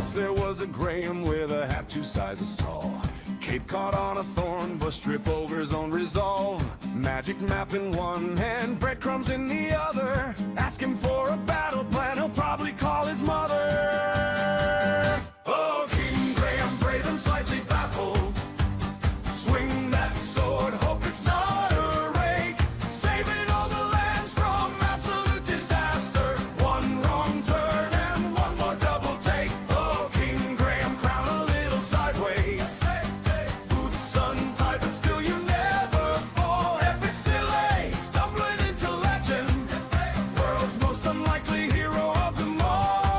Once there was a Graham with a hat 2 sizes tall. Cape caught on a thorn bush, trip over his own resolve. Magic map in one hand, breadcrumbs in the other. Ask him for a battle plan, he'll probably call his mother. Oh, King Graham, brave and slightly baffled. Swing that sword, hope it's not a rake. Saving all the lands from absolute disaster. One wrong turn and one more double take. Oh, King Graham, crown a little sideways. Boots untied, but still you never fall. Epic silly, stumbling into legend. World's most unlikely hero of them all.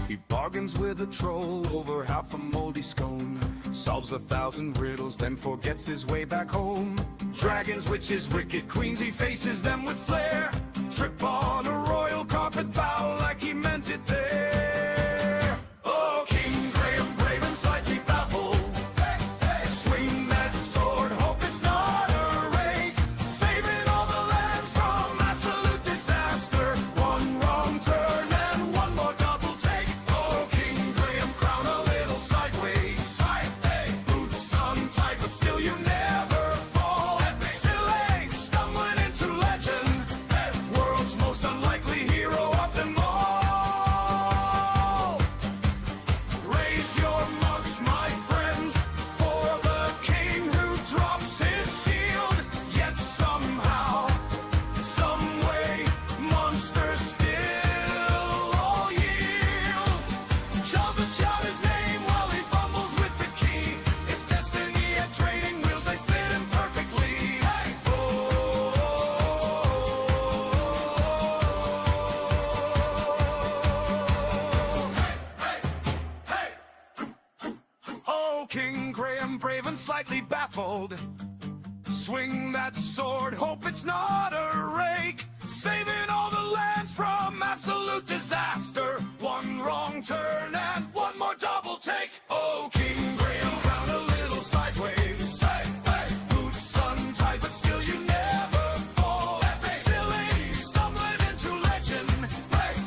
He bargains with a troll over half a moldy scone. Solves 1,000 riddles, then forgets his way back home. Dragons, witches, wicked queens, he faces them with flair. Trip on a royal carpet, bow like he meant it there. Oh, King Graham, brave and slightly baffled. Swing that sword, hope it's not a rake. Saving all the lands from absolute disaster. One wrong turn and one more double take. Oh, King Graham, crown a little sideways. Boots untied, but still you never fall. Epic silly, stumbling into legend. World's most unlikely hero of them all. Raise your mugs, my friends, for the king who drops his shield. Yet somehow, some way, monsters still all yield. Jabba shout his name while he fumbles with the key. If destiny had training wheels, they fit him perfectly. Oh, King Graham, brave and slightly baffled. Swing that sword, hope it's not a rake. Saving all the lands from absolute disaster. One wrong turn and one more double take. Oh, King Graham, crown a little sideways. Boots untied, but still you never fall. Epic silly, stumbling into legend.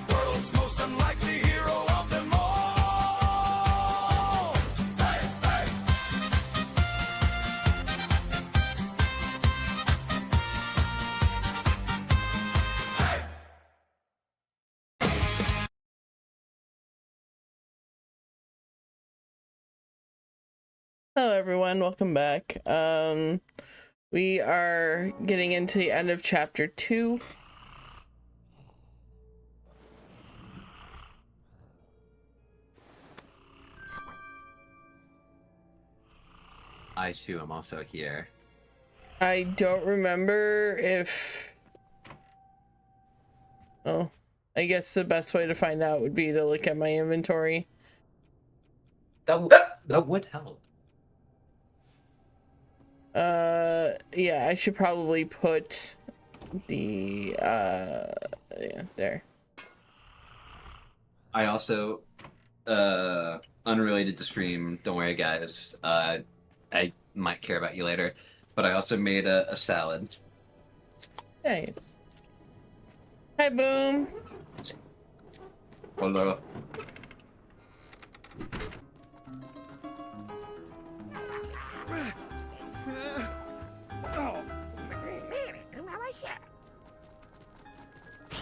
World's most unlikely hero of them all. Hello everyone, welcome back. We are getting into the end of chapter 2. I too am also here. I don't remember if... Oh, I guess the best way to find out would be to look at my inventory. That would help. Yeah, I should probably put the, yeah, there. I also, unrelated to stream, don't worry guys, I might care about you later, but I also made a salad. Nice. Hi, Boom. Hello.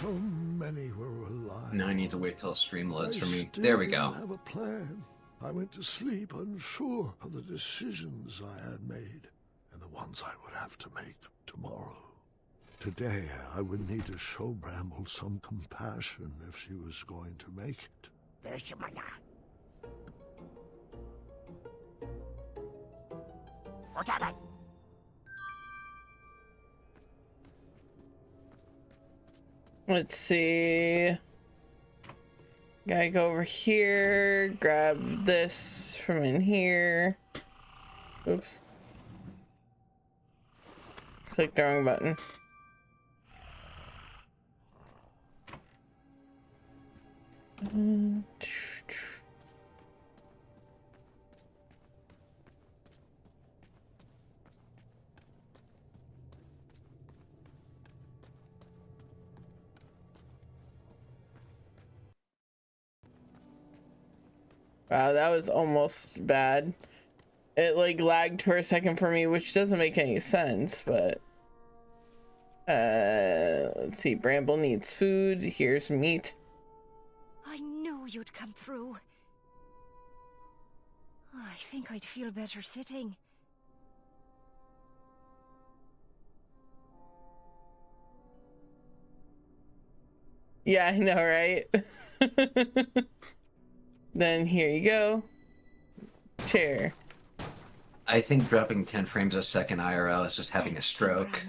So many were alive. Now I need to wait till stream loads for me. Still There we didn't go. have a plan. I went to sleep unsure of the decisions I had made and the ones I would have to make tomorrow. Today, I would need to show Bramble some compassion if she was going to make it. Let's see. Gotta go over here, grab this from in here. Oops. Click the wrong button. Wow, that was almost bad. It like lagged for a second for me, which doesn't make any sense, but let's see. Bramble needs food. Here's meat. I knew you'd come through. I think I'd feel better sitting. Yeah, I know, right? Then here you go. Chair. I think dropping 10 frames a second IRL is just having a stroke.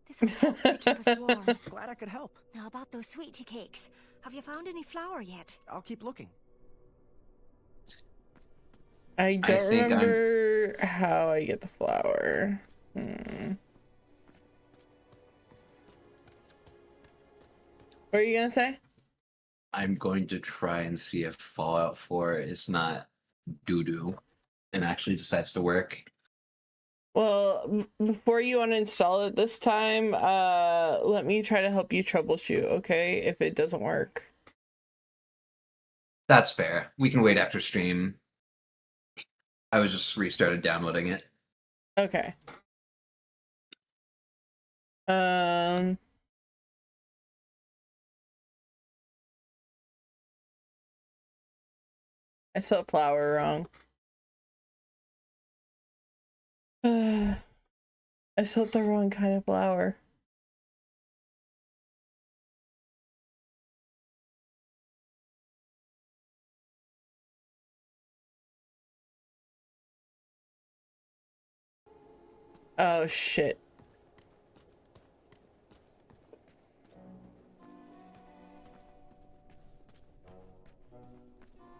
This will help to keep us warm. Glad I could help. Now about those sweetie cakes. Have you found any flour yet? I'll keep looking. I don't think remember how I get the flour. What are you gonna say? I'm going to try and see if Fallout 4 is not doo-doo and actually decides to work. Well, before you uninstall it this time, let me try to help you troubleshoot, okay? If it doesn't work. That's fair. We can wait after stream. I was just restarted downloading it. Okay. I spelled flour wrong. I spelled the wrong kind of flour. Oh shit.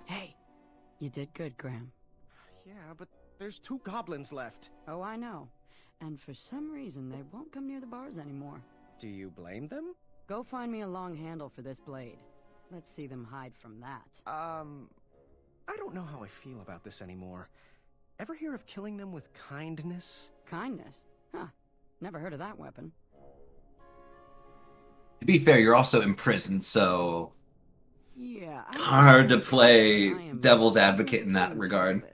Hey, you did good, Graham. Yeah, but there's 2 goblins left. Oh, I know. And for some reason, they won't come near the bars anymore. Do you blame them? Go find me a long handle for this blade. Let's see them hide from that. I don't know how I feel about this anymore. Ever hear of killing them with kindness? Kindness? Huh. Never heard of that weapon. To be fair, you're also in prison, so Yeah. hard to play I am devil's advocate in that definitely regard. seeing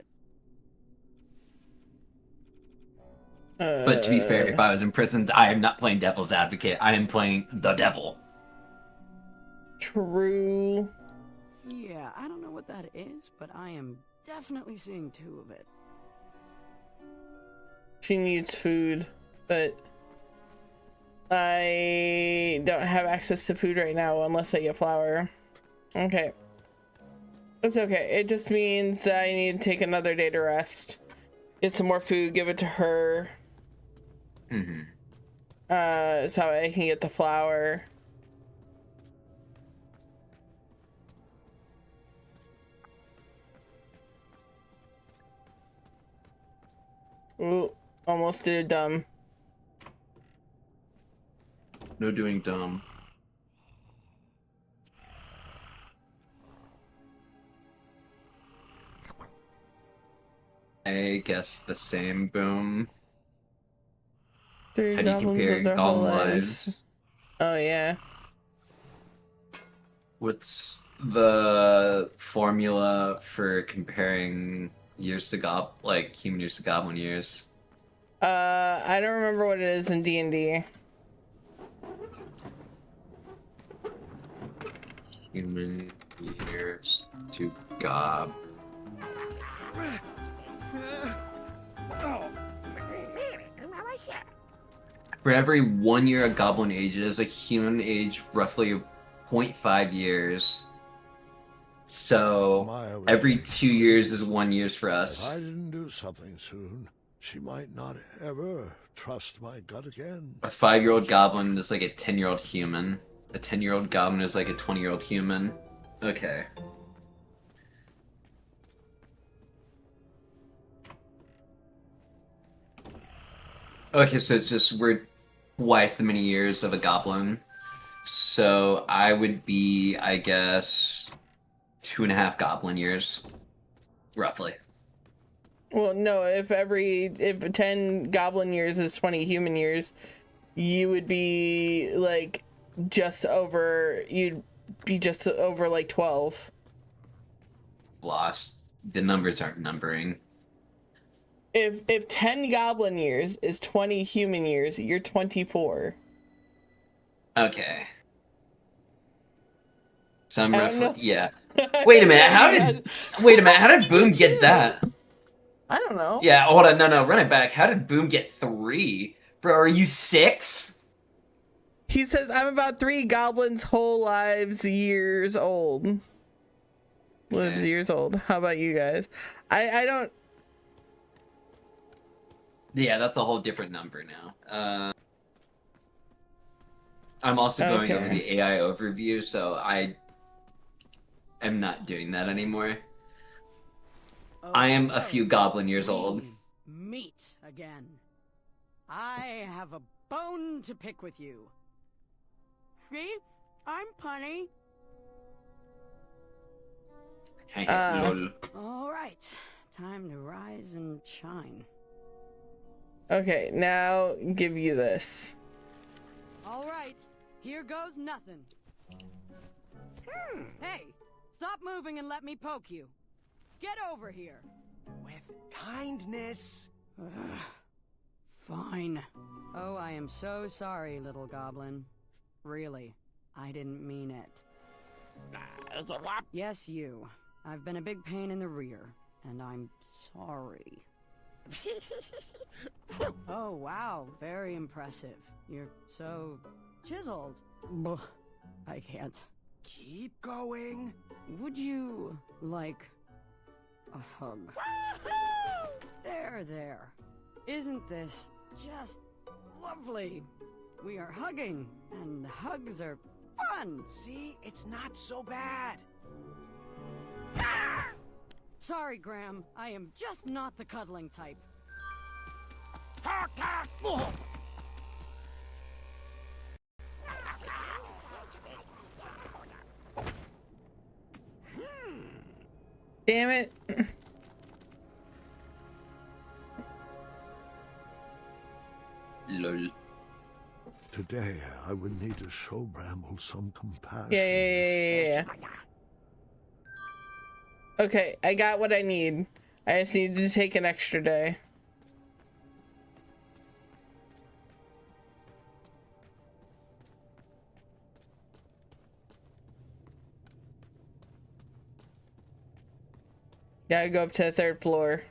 But to be fair, if I was imprisoned, I am not playing devil's advocate. I am playing the devil. True. Yeah, I don't know what that is, but I am definitely seeing 2 of it. She needs food, but I don't have access to food right now unless I get flour. Okay. It's okay. It just means I need to take another day to rest. Get some more food, give it to her. Mm-hmm. So I can get the flour. Ooh, almost did a dumb. No doing dumb. I guess the same, boom. 3 How do you goblins compare of their whole Goblin lives. lives? Oh yeah. What's the formula for comparing years to human years to goblin years? I don't remember what it is in D&D. Human years to gob. For every 1 year a goblin ages, a human age roughly 0.5 years. So Maya was every right. 2 years is 1 year for If us. I didn't do something soon, she might not ever trust my gut again. A 5-year-old goblin is like a 10-year-old human. A 10-year-old goblin is like a 20-year-old human. Okay. Okay, so it's just we're twice the many years of a goblin. So I would be, I guess, 2.5 goblin years, roughly. Well, no, if 10 goblin years is 20 human years, you would be like you'd be just over like 12. Lost. the numbers aren't numbering. If 10 goblin years is 20 human years, you're 24. Okay. Some I don't know. yeah. Wait a minute. Wait a minute. How did Boom get that? I don't know. Yeah, hold on. No, run it back. How did Boom get 3? Bro, are you 6? He says, I'm about 3 goblins' whole lives years old. Lives Okay. years old. How about you guys? I don't... Yeah, that's a whole different number now. I'm also going over the AI overview, so I am not doing that anymore. I am a few goblin years old. Meet again. I have a bone to pick with you. See? I'm punny. Lol. All right. Time to rise and shine. Okay, now give you this. All right. Here goes nothing. Hey, stop moving and let me poke you. Get over here. With kindness. Fine. Oh, I am so sorry, little goblin. Really, I didn't mean it. Yes, you. I've been a big pain in the rear, and I'm sorry. Oh, wow. Very impressive. You're so chiseled. Ugh, I can't. Keep going. Would you like a hug? There. Isn't this just lovely? We are hugging, and hugs are fun. See, it's not so bad. Sorry, Graham. I am just not the cuddling type. Damn it. Lol. Today, I would need to show Bramble some compassion. Yeah. Okay, I got what I need. I just need to take an extra day. Gotta go up to the 3rd floor.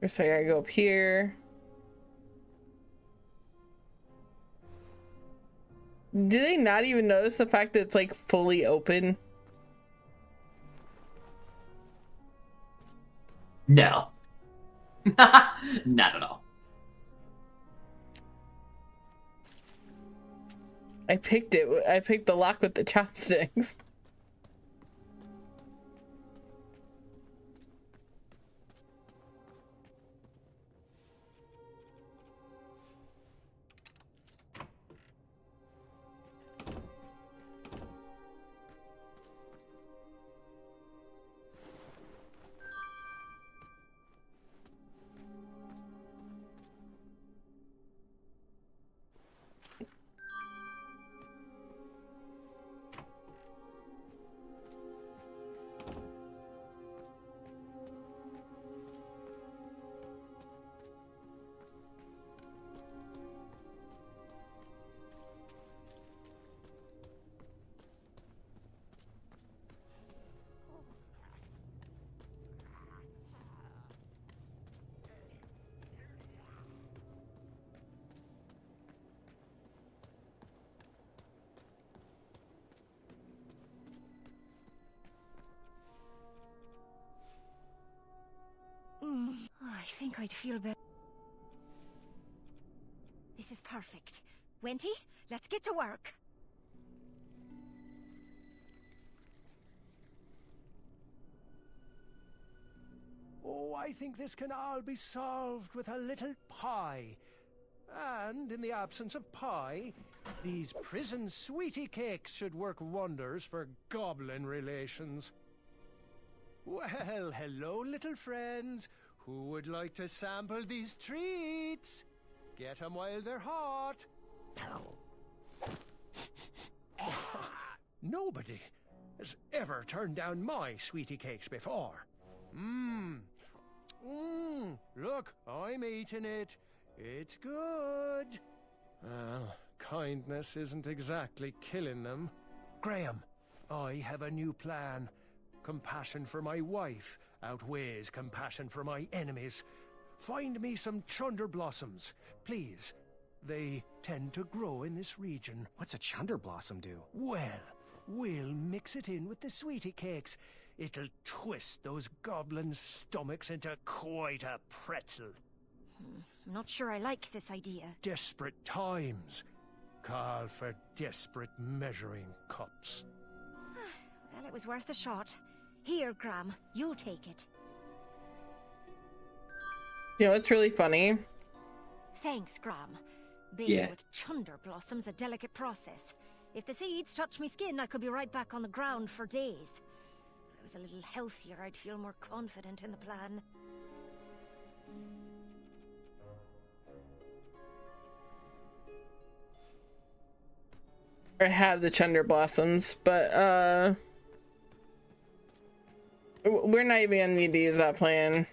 So I gotta go up here. Do they not even notice the fact that it's like fully open? No. Not at all. I picked it. I picked the lock with the chopsticks. I think I'd feel better. This is perfect. Wenty, let's get to work. Oh, I think this can all be solved with a little pie. And in the absence of pie, these prison sweetie cakes should work wonders for goblin relations. Well, hello, little friends. Who would like to sample these treats? Get 'em while they're hot. Nobody has ever turned down my sweetie cakes before. Look, I'm eating it. It's good. Well, kindness isn't exactly killing them. Graham, I have a new plan. Compassion for my wife outweighs compassion for my enemies. Find me some chunder blossoms, please. They tend to grow in this region. What's a chunder blossom do? Well, we'll mix it in with the sweetie cakes. It'll twist those goblins' stomachs into quite a pretzel. I'm not sure I like this idea. Desperate times call for desperate measuring cups. Well, it was worth a shot. Here, Graham, you'll take it. You know, it's really funny. Thanks, Graham. Bathing Yeah. with chunder blossoms a delicate process. If the seeds touch me skin, I could be right back on the ground for days. If I was a little healthier, I'd feel more confident in the plan. I have the chunder blossoms, but we're not even gonna need to use that plan.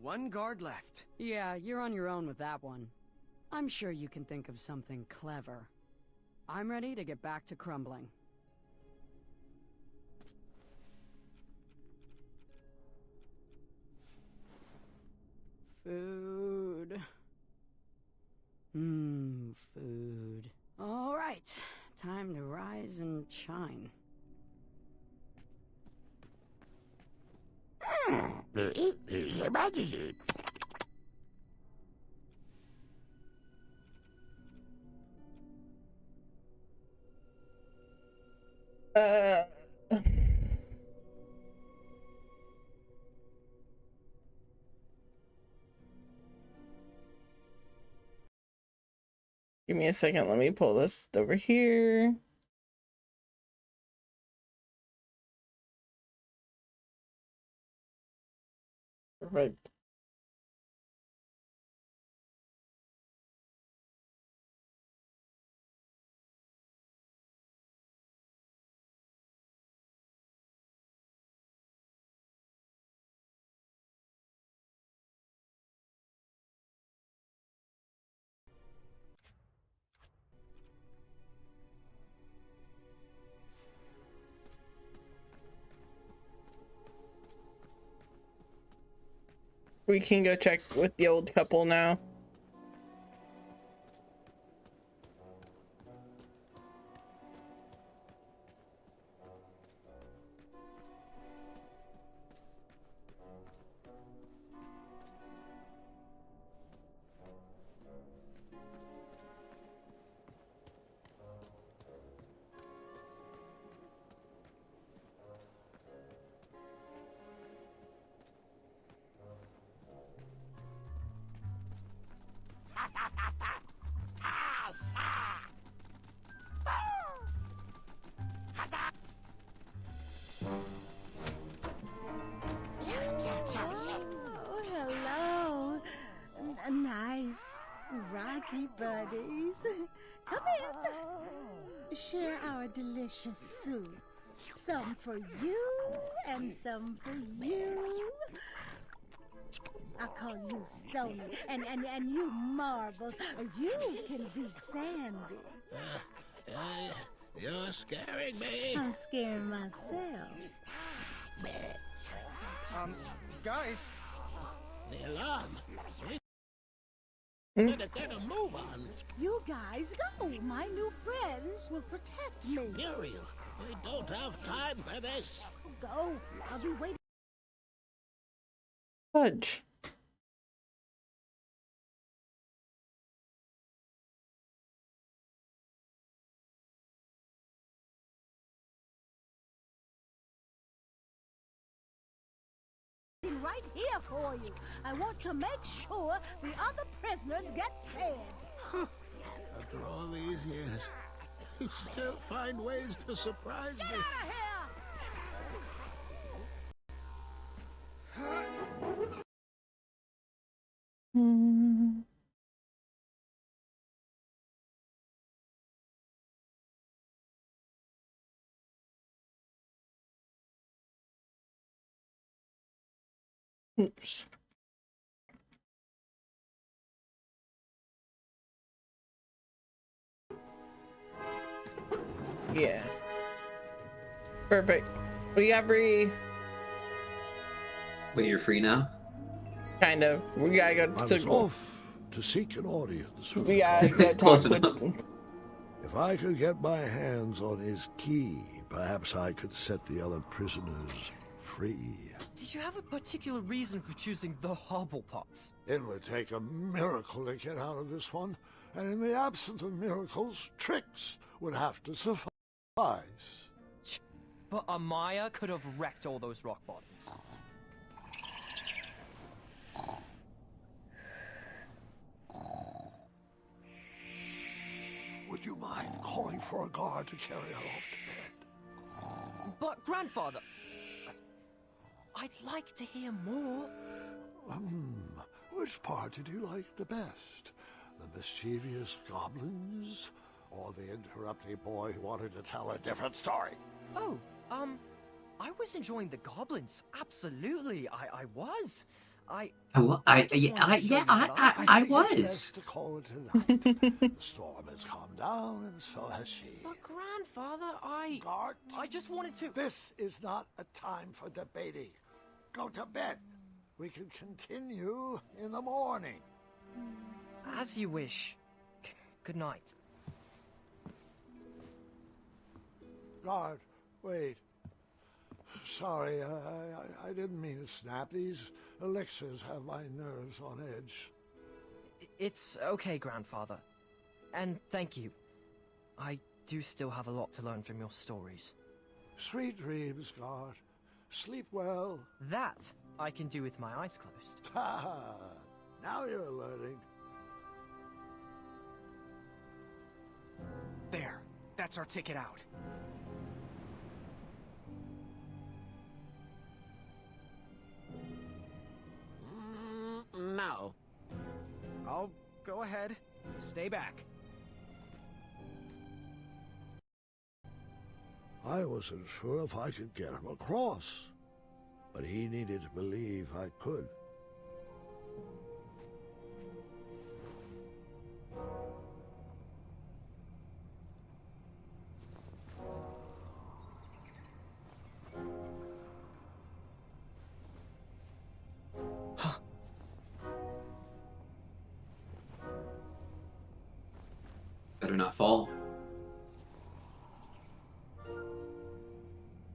One guard left. Yeah, you're on your own with that one. I'm sure you can think of something clever. I'm ready to get back to crumbling. Food. Food. All right, time to rise and shine. Uh, give me a second. Let me pull this over here. Perfect. We can go check with the old couple now. Oh, hello. Nice, rocky buddies. Come in. Share our delicious soup. Some for you and some for you. I call you Stony and you Marbles. You can be Sandy. You're scaring me. I'm scaring myself. Guys. The alarm. We better get a move on. You guys go. My new friends will protect me. Muriel, we don't have time for this. Go. I'll be waiting. Fudge. Right here for you. I want to make sure the other prisoners get fed. After all these years, They still find ways to surprise me. Oops. Yeah. Perfect. We got Bree. Wait, you're free now? Kind of. We gotta go I to was off to seek an audience. with we the gotta king. go Close talk enough. with If I could get my hands on his key, perhaps I could set the other prisoners free. Did you have a particular reason for choosing the Hobblepots? It would take a miracle to get out of this one, and in the absence of miracles, tricks would have to suffice. But Amaya could have wrecked all those rock bottoms. Would you mind calling for a guard to carry her off to bed? But, Grandfather, I'd like to hear more. Which part did you like the best? The mischievous goblins? Or the interrupting boy who wanted to tell a different story? Oh, I was enjoying the goblins. Absolutely, I was. I It's was. best to call it a night. The storm has calmed down, and so has she. But, Grandfather, Guard, I just wanted to... this is not a time for debating. Go to bed. We can continue in the morning. As you wish. Good night. Guard, wait. Sorry, I didn't mean to snap. These elixirs have my nerves on edge. It's okay, Grandfather. And thank you. I do still have a lot to learn from your stories. Sweet dreams, Guard. Sleep well. That I can do with my eyes closed. Ha! Now you're learning. There. That's our ticket out. No. Oh, go ahead. Stay back. I wasn't sure if I could get him across, but he needed to believe I could. Better not fall.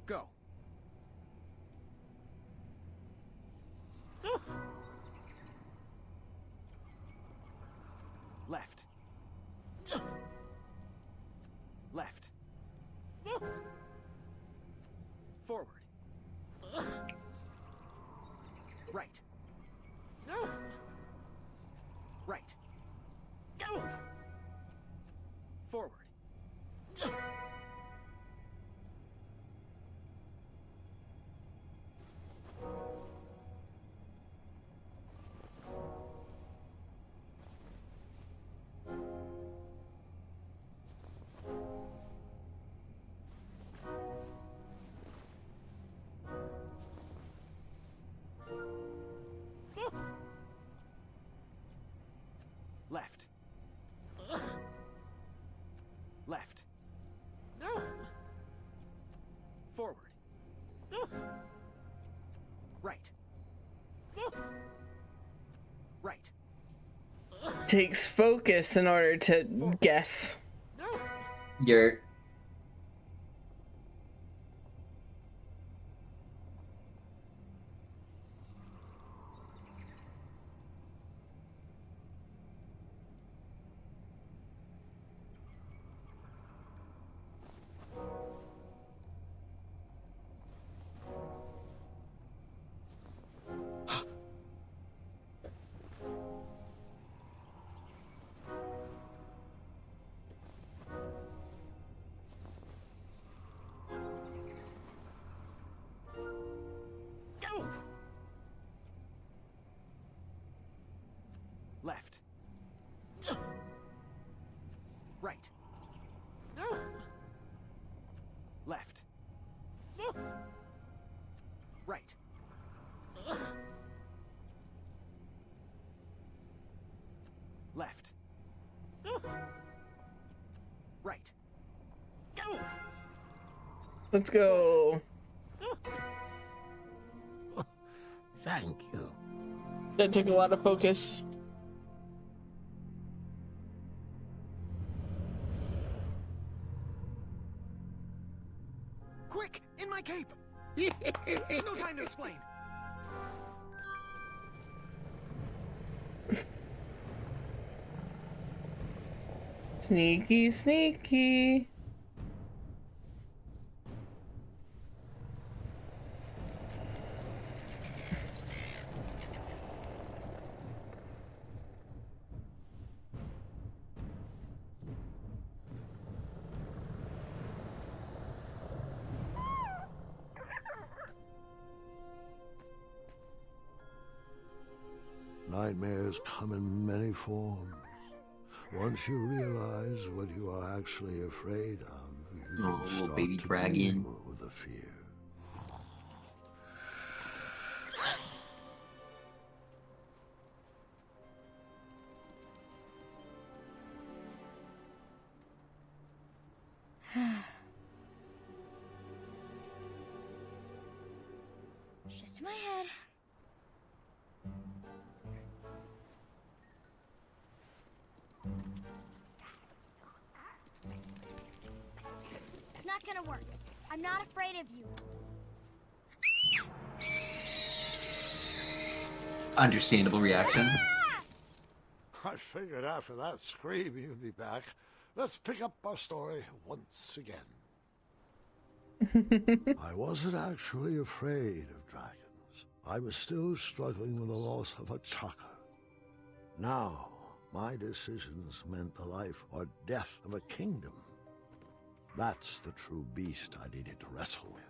Go. Left. Left. Forward. Right. Right. Forward. Left. Left. Forward. Right. Right. takes focus in order to guess. You're Let's go. Thank you. That took a lot of focus. Quick, in my cape! No time to explain. Sneaky, sneaky. Nightmares come in many forms. Once you realize what you are actually afraid of, you Oh, can little start baby to dragon. deal with the fear. It's just in my head. It's not gonna work. I'm not afraid of you. Understandable reaction. I figured after that scream you'd be back. Let's pick up our story once again. I wasn't actually afraid of dragons. I was still struggling with the loss of a chaka. Now, my decisions meant the life or death of a kingdom. That's the true beast I needed to wrestle with.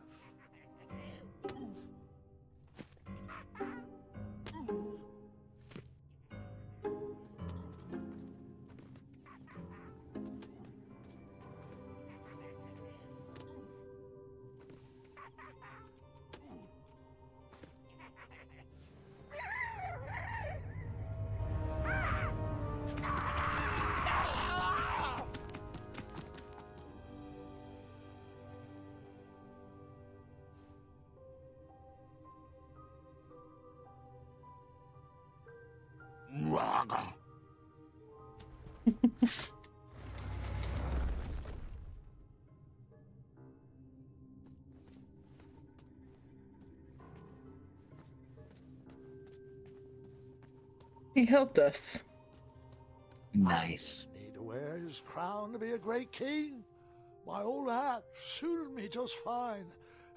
He helped us. Nice. Need to wear his crown to be a great king. My old hat suited me just fine,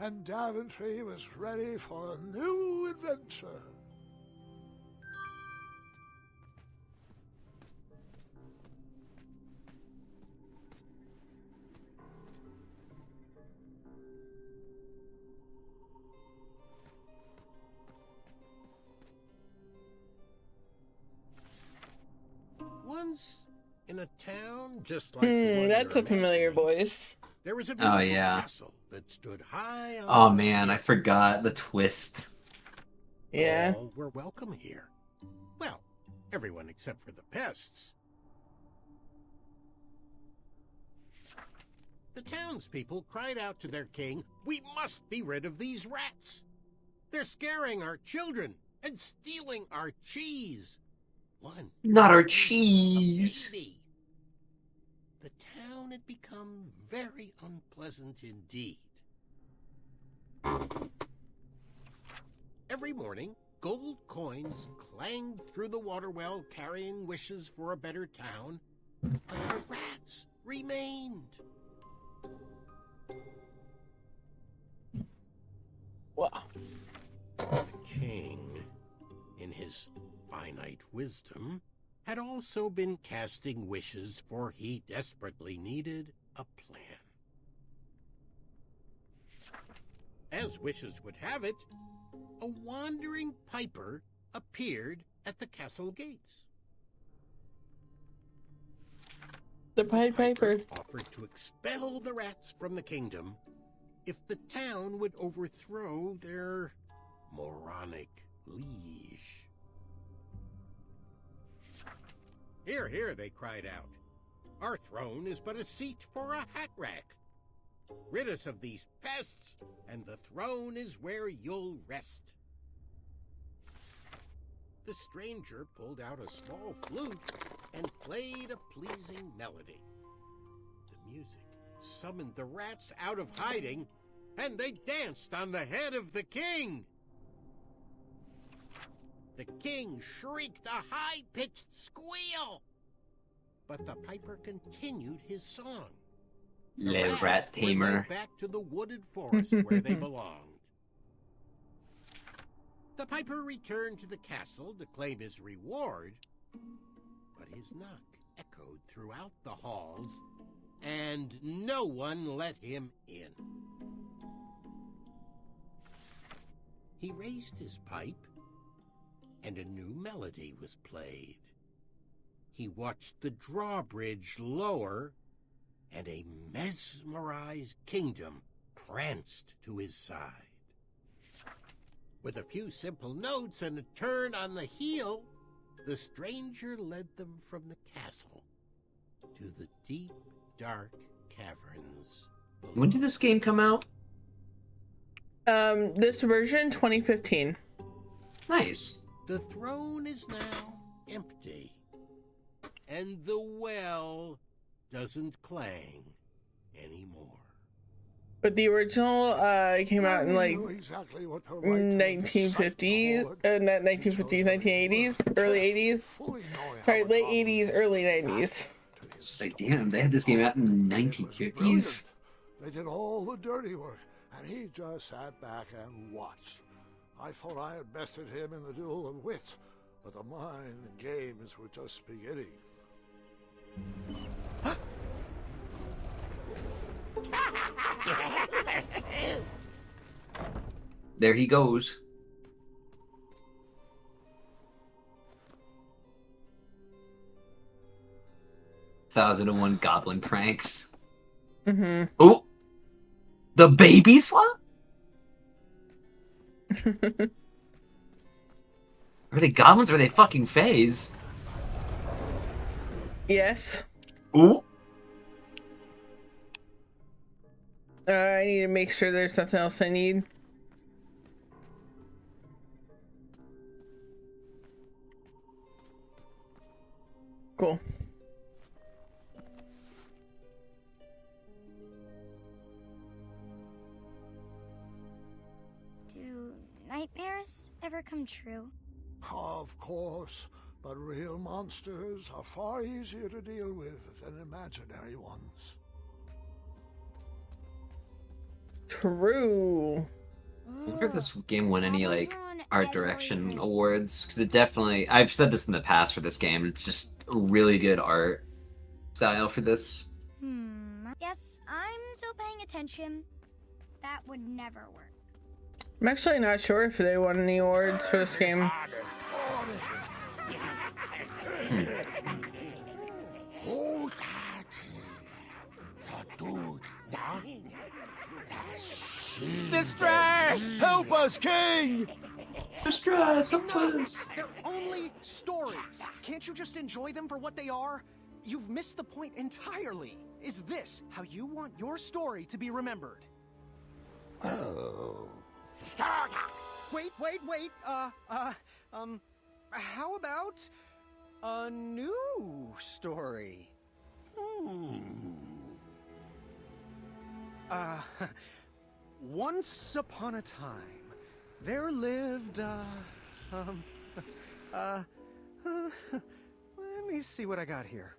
and Daventry was ready for a new adventure. Once in a town just like the one That's you're a familiar imagining, voice. there was a Oh, beautiful yeah. castle that stood high on Oh a man, I hill. forgot the twist. Yeah. All were welcome here. Well, everyone except for the pests. The townspeople cried out to their king, "We must be rid of these rats. They're scaring our children and stealing our cheese." One Not our raised a cheese. baby. The town had become very unpleasant indeed. Every morning, gold coins clanged through the water well carrying wishes for a better town, but the rats remained. Wow. The king, in his finite wisdom, had also been casting wishes, for he desperately needed a plan. As wishes would have it, a wandering piper appeared at the castle gates. The Pied Piper. Offered to expel the rats from the kingdom if the town would overthrow their moronic liege. "Here, here," they cried out. "Our throne is but a seat for a hat rack. Rid us of these pests, and the throne is where you'll rest. The stranger pulled out a small flute and played a pleasing melody. The music summoned the rats out of hiding, and they danced on the head of the king. The king shrieked a high-pitched squeal, but the piper continued his song. The Le rats rat were tamer. led back to the wooded forest where they belonged. The piper returned to the castle to claim his reward, but his knock echoed throughout the halls, and no one let him in. He raised his pipe, and a new melody was played. He watched the drawbridge lower, and a mesmerized kingdom pranced to his side. With a few simple notes and a turn on the heel, the stranger led them from the castle to the deep, dark caverns below. When did this game come out? This version 2015. Nice. The throne is now empty, and the well doesn't clang anymore. But the original came out in like Exactly what to write to the 1950s, disciple not 1950s, 1980s, early 80s. fully knowing Sorry, how late the 80s, early 90s. It's like, damn, they had this game out in the 1950s. They did all the dirty work, and he just sat back and watched. I thought I had bested him in the duel of wits, but the mind games were just beginning. There he goes. Thousand and one goblin pranks. Mm-hmm. Oh, the baby swap? Are they goblins or are they fucking fays? Yes. Ooh. I need to make sure there's nothing else I need. Cool. Do nightmares ever come true? Of course, but real monsters are far easier to deal with than imaginary ones. True. I wonder if this game won any like art direction awards, because it definitely, I've said this in the past for this game, it's just a really good art style for this. Yes, I'm still paying attention. That would never work. I'm actually not sure if they won any awards for this game. Distress! Help us, King! Distress, help us! They're only stories. Can't you just enjoy them for what they are? You've missed the point entirely. Is this how you want your story to be remembered? Oh. Wait. How about a new story? Once upon a time, there lived, let me see what I got here.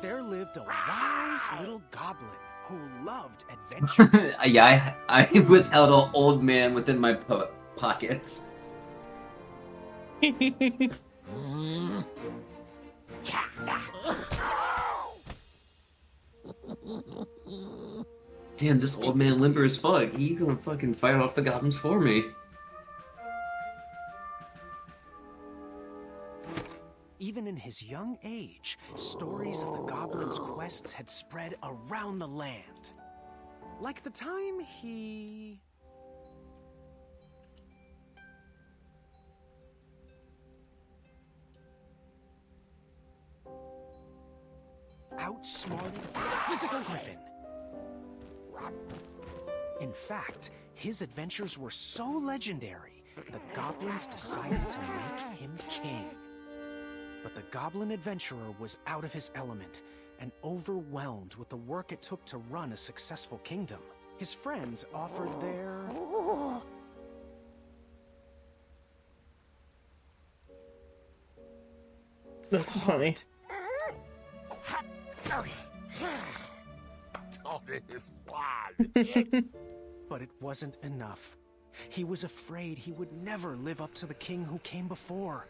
There lived a wise little goblin who loved adventures. Yeah, I withheld an old man within my pockets. Damn, this old man limber as fuck. He gonna fucking fight off the goblins for me. Even in his young age, stories of the goblin's quests had spread around the land. Like the time he... outsmarted by the physical griffin. In fact, his adventures were so legendary, the goblins decided to make him king. But the goblin adventurer was out of his element and overwhelmed with the work it took to run a successful kingdom. His friends offered their... This is funny. But it wasn't enough. He was afraid he would never live up to the king who came before.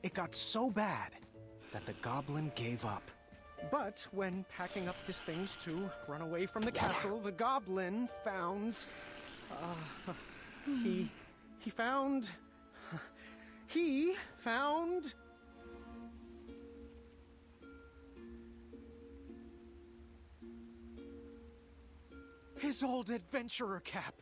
It got so bad that the goblin gave up. But when packing up his things to run away from the castle, the goblin found... He found... his old adventurer cap.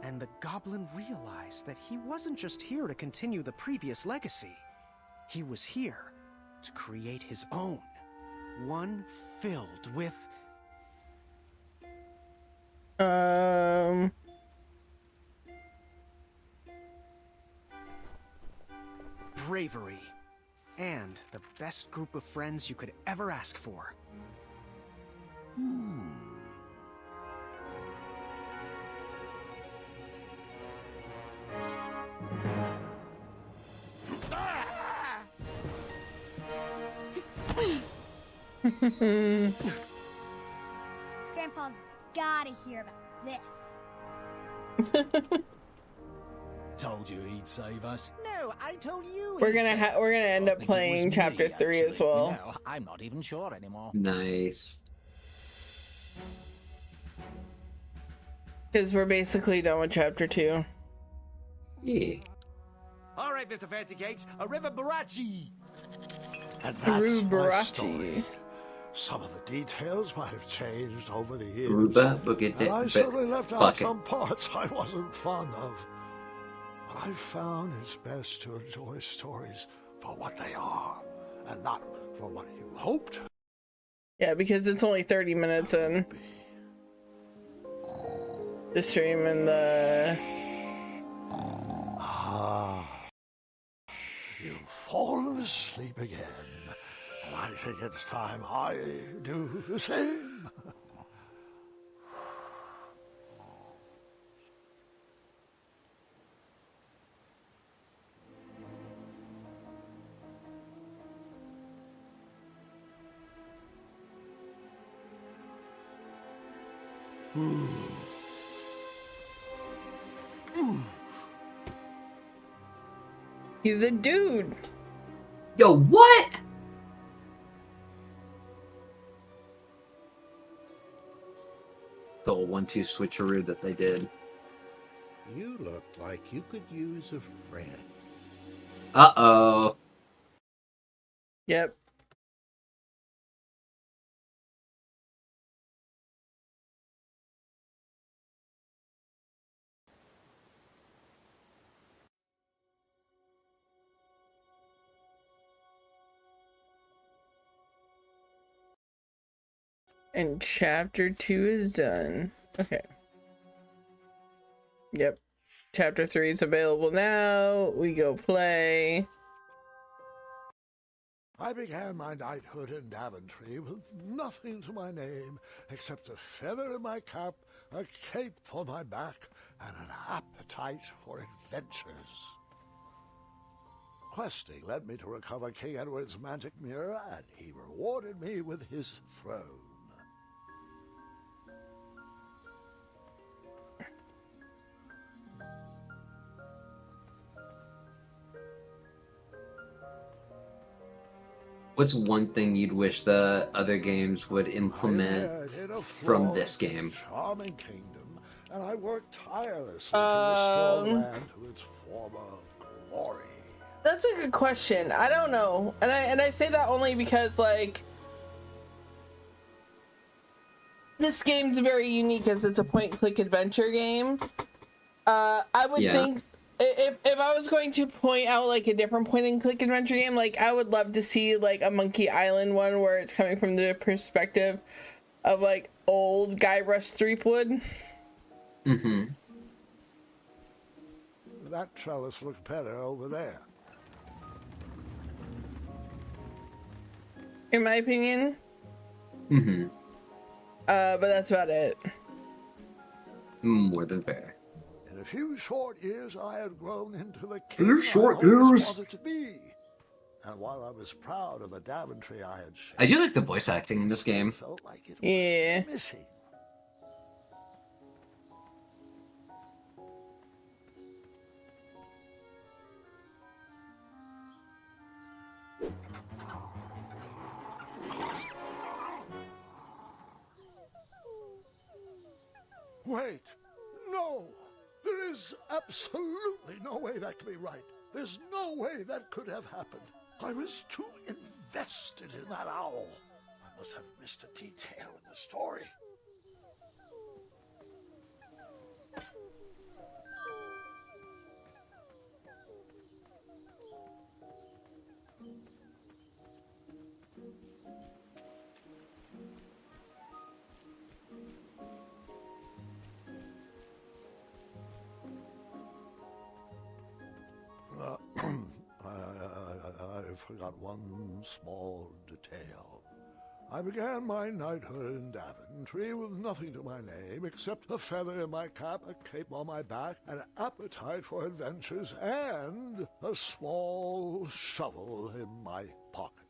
And the goblin realized that he wasn't just here to continue the previous legacy. He was here to create his own. One filled with... bravery. And the best group of friends you could ever ask for. Grandpa's gotta hear about this. Told you he'd save us. No, I told you. We're gonna end up playing chapter 3 as well. No, I'm not even sure anymore. Nice. Because we're basically done with chapter 2. Yeah. All right, Mr. Fancy Cakes, a river barachi. And that's my Rubarachi. story. Some of the details might have changed over the years. Ruba, And I certainly left out some parts I wasn't fond of. But I found it's best to enjoy stories for what they are, and not for what you hoped. Yeah, because it's only 30 minutes in the stream and the... You've fallen asleep again, and I think it's time I do the same. He's a dude. Yo, what? The 1-2 switcheroo that they did. You looked like you could use a friend. Uh-oh. Yep. And chapter 2 is done. Okay. Yep. Chapter 3 is available now. We go play. I began my knighthood in Daventry with nothing to my name except a feather in my cap, a cape on my back, and an appetite for adventures. Questing led me to recover King Edward's magic mirror, and he rewarded me with his throne. What's one thing you'd wish the other games would implement from this game? Charming kingdom, and I worked tirelessly to restore the land to its former glory. That's a good question. I don't know. And I say that only because, like, this game's very unique as it's a point-and-click adventure game. I would think if I was going to point out like a different point-and-click adventure game, like I would love to see like a Monkey Island one where it's coming from the perspective of like old Guybrush Threepwood. Mm-hmm. That trellis looks better over there. In my opinion. Mm-hmm. But that's about it. More than fair. In a few short years, I had grown into the king Few short I always years. wanted to be. And while I was proud of the Daventry I had shaped, I do like the voice acting in this game. felt like it was Yeah. missing. Wait, no! There is absolutely no way that could be right. There's no way that could have happened. I was too invested in that owl. I must have missed a detail in the story. I forgot one small detail. I began my knighthood in Daventry with nothing to my name except a feather in my cap, a cape on my back, an appetite for adventures, and a small shovel in my pocket.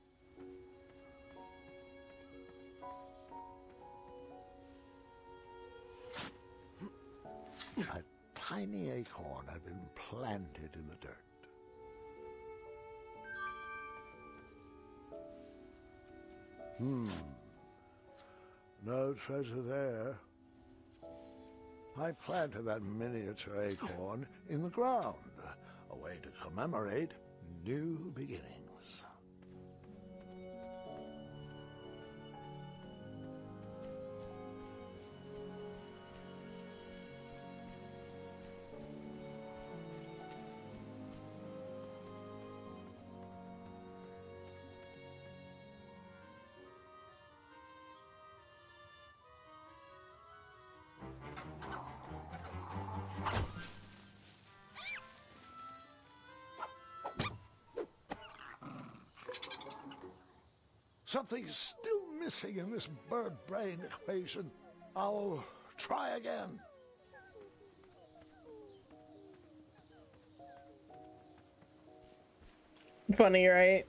A tiny acorn had been planted in the dirt. No treasure there. I planted that miniature acorn in the ground, a way to commemorate new beginnings. Something's still missing in this bird brain equation. I'll try again. Funny, right?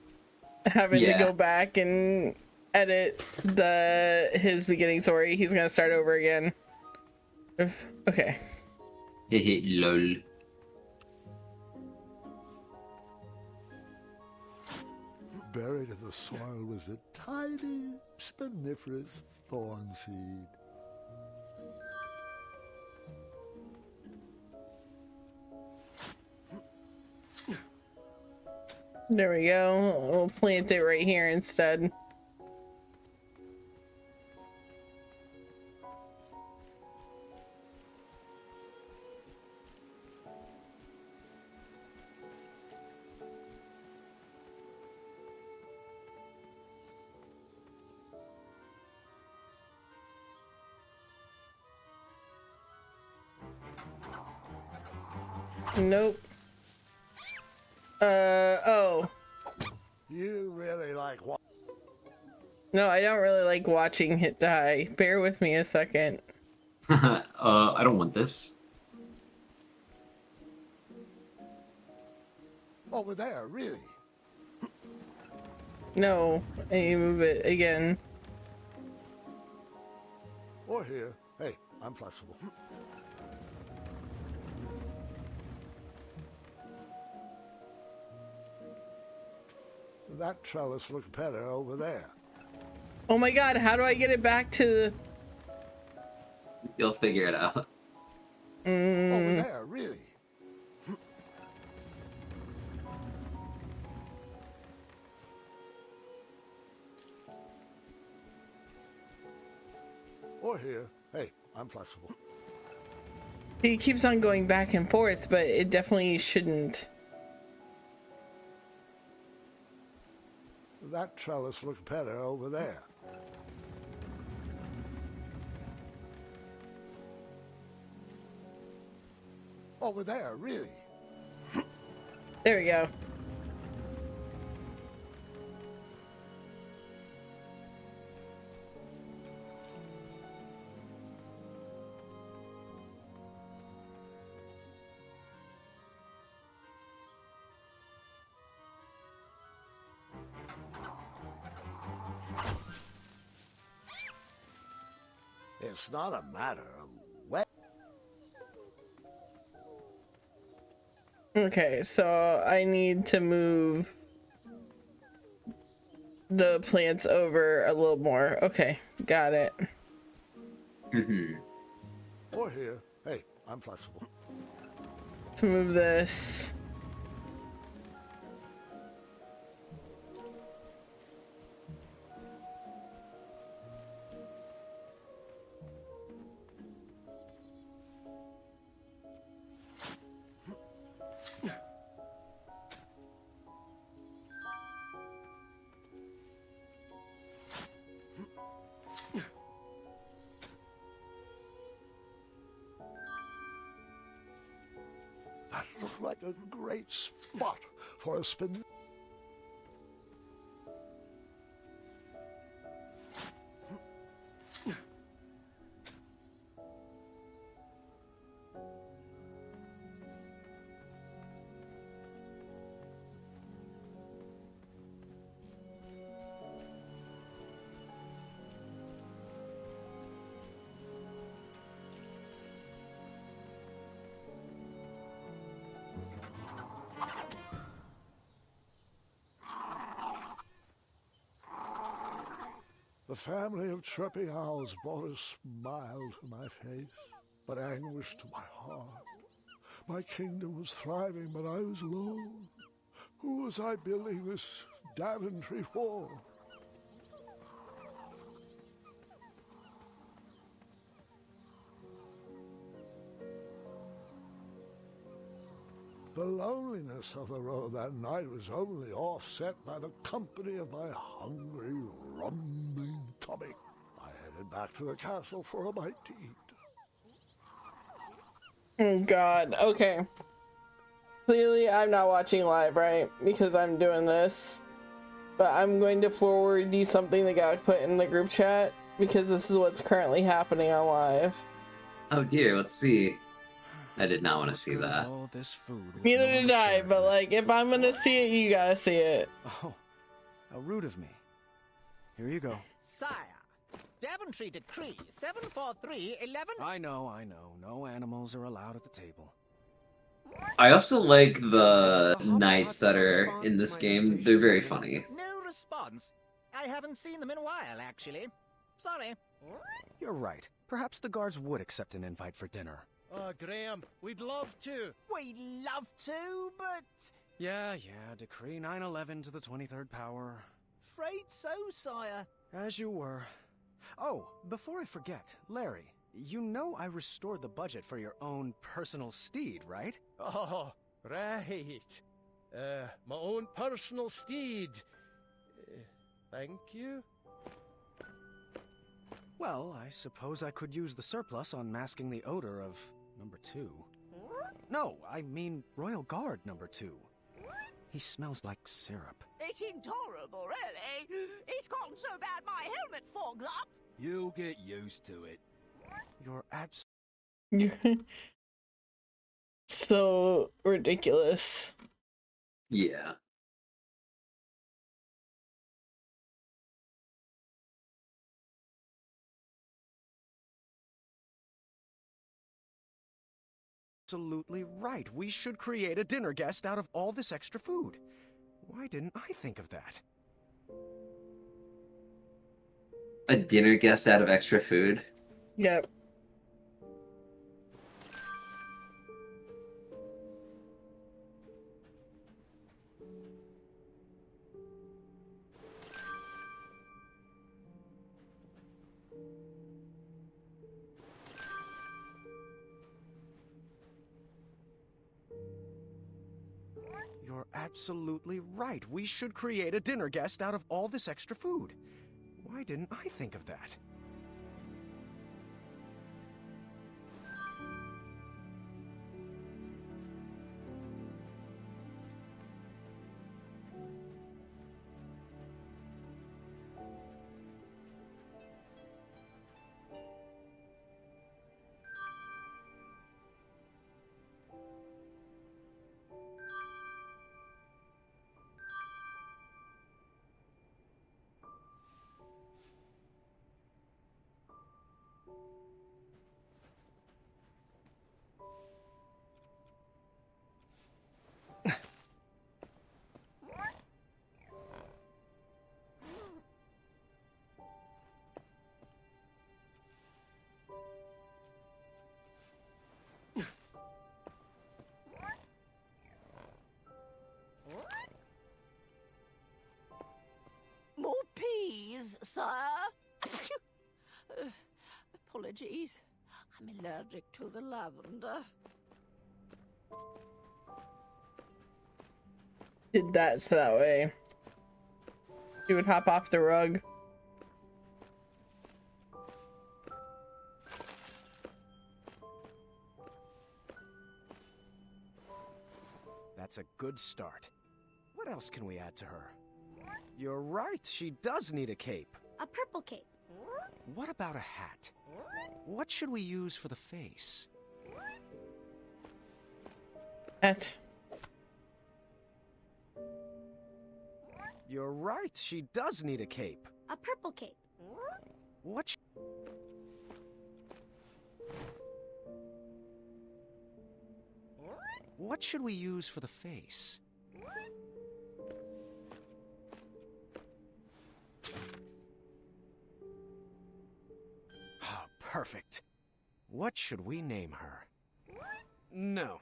Having to go back and edit his beginning story. He's gonna start over again. Okay. Lol. Buried in the soil was a tiny, spiniferous thorn seed. There we go. We'll plant it right here instead. Nope. Oh. You really like what? No, I don't really like watching it die. Bear with me a second. I don't want this. Over there, really? No, I need to move it again. Or here. Hey, I'm flexible. That trellis looks better over there. Oh my god, how do I get it back to... You'll figure it out. Over there, really? Or here. Hey, I'm flexible. He keeps on going back and forth, but it definitely shouldn't. That trellis looks better over there. Over there, really. There we go. It's not a matter of wet. Okay, so I need to move the plants over a little more. Okay, got it. Or here. Hey, I'm flexible. To move this. That looked like a great spot for a spin. The family of chirping owls brought a smile to my face, but anguish to my heart. My kingdom was thriving, but I was alone. Who was I building this Daventry for? The loneliness of the road that night was only offset by the company of my hungry, rumbling tummy. I headed back to the castle for a bite to eat. Oh God, okay. Clearly I'm not watching live, right? Because I'm doing this. But I'm going to forward you something that got put in the group chat, because this is what's currently happening on live. Oh dear, let's see. I did not want to see that. All this food with Neither no one did to I, share it but with. like, if I'm gonna see it, you gotta see it. Oh, how rude of me. Here you go. Sire, Daventry Decree 74311. I know. No animals are allowed at the table. I also like the knights that are in this game. They're very funny. No response. I haven't seen them in a while, actually. Sorry. You're right. Perhaps the guards would accept an invite for dinner. Graham, we'd love to. We'd love to, but... Yeah, Decree 911 to the 23rd power. Afraid so, sire. As you were. Oh, before I forget, Larry, you know I restored the budget for your own personal steed, right? Oh, right. My own personal steed. Thank you. Well, I suppose I could use the surplus on masking the odor of number 2. No, I mean Royal Guard number 2. He smells like syrup. It's intolerable, really. It's gotten so bad my helmet fogs up. You'll get used to it. You're So ridiculous. Yeah. absolutely right. We should create a dinner guest out of all this extra food. Why didn't I think of that? A dinner guest out of extra food? Yep. absolutely right. We should create a dinner guest out of all this extra food. Why didn't I think of that? More peas, sir? Apologies. I'm allergic to the lavender. Did that so that way she would hop off the rug. That's a good start. What else can we add to her? You're right, she does need a cape. A purple cape. What about a hat? What should we use for the face? Hat. You're right, she does need a cape. A purple cape. What What should we use for the face? Ah, perfect. What should we name her? No,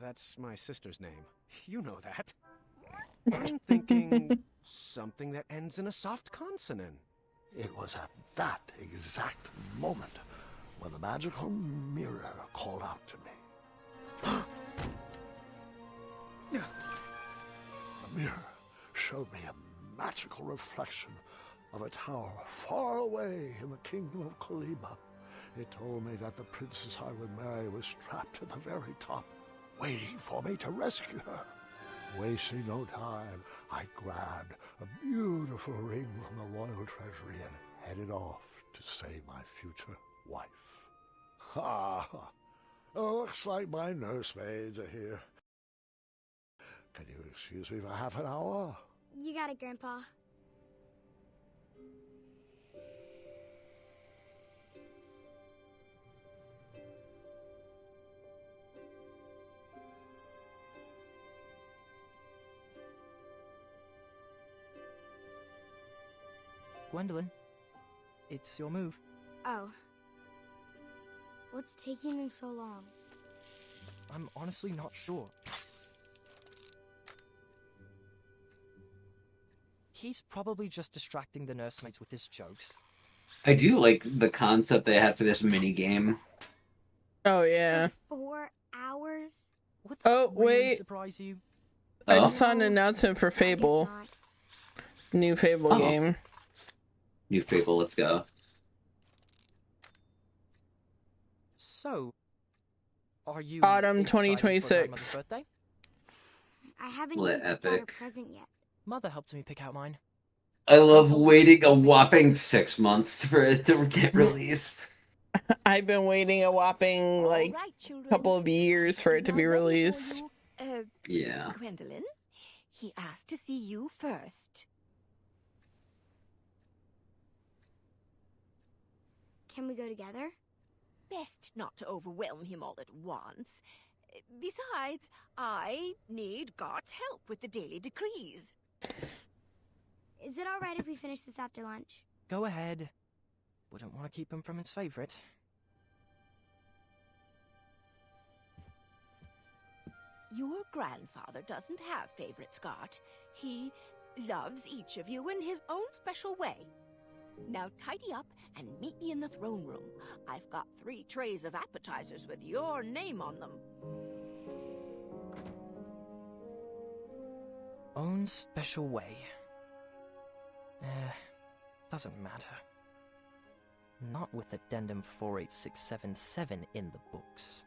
that's my sister's name. You know that. I'm thinking something that ends in a soft consonant. It was at that exact moment when the magical mirror called out to me. The mirror showed me a magical reflection of a tower far away in the kingdom of Kolima. It told me that the princess I would marry was trapped at the very top, waiting for me to rescue her. Wasting no time, I grabbed a beautiful ring from the royal treasury and headed off to save my future wife. Ha! Looks like my nursemaids are here. Can you excuse me for half an hour? You got it, Grandpa. Gwendolyn, it's your move. Oh. What's taking them so long? I'm honestly not sure. He's probably just distracting the nursemaids with his jokes. I do like the concept they had for this mini game. Oh yeah. 4 hours? Oh wait. Surprise you? I just saw an announcement for Fable. New Fable game. New Fable, let's go. So, are you Autumn excited for 2026. Grandmother's birthday? I haven't Lit even got her epic. present yet. Mother helped me pick out mine. I love waiting a whopping 6 months for it to get released. I've been waiting a whopping like couple of years for it to be released. Yeah. Gwendolyn, he asked to see you first. Can we go together? Best not to overwhelm him all at once. Besides, I need God's help with the daily decrees. Is it alright if we finish this after lunch? Go ahead. Wouldn't want to keep him from his favorite. Your grandfather doesn't have favorites, Scott. He loves each of you in his own special way. Now tidy up and meet me in the throne room. I've got 3 trays of appetizers with your name on them. Own special way. Doesn't matter. Not with Addendum 48677 in the books.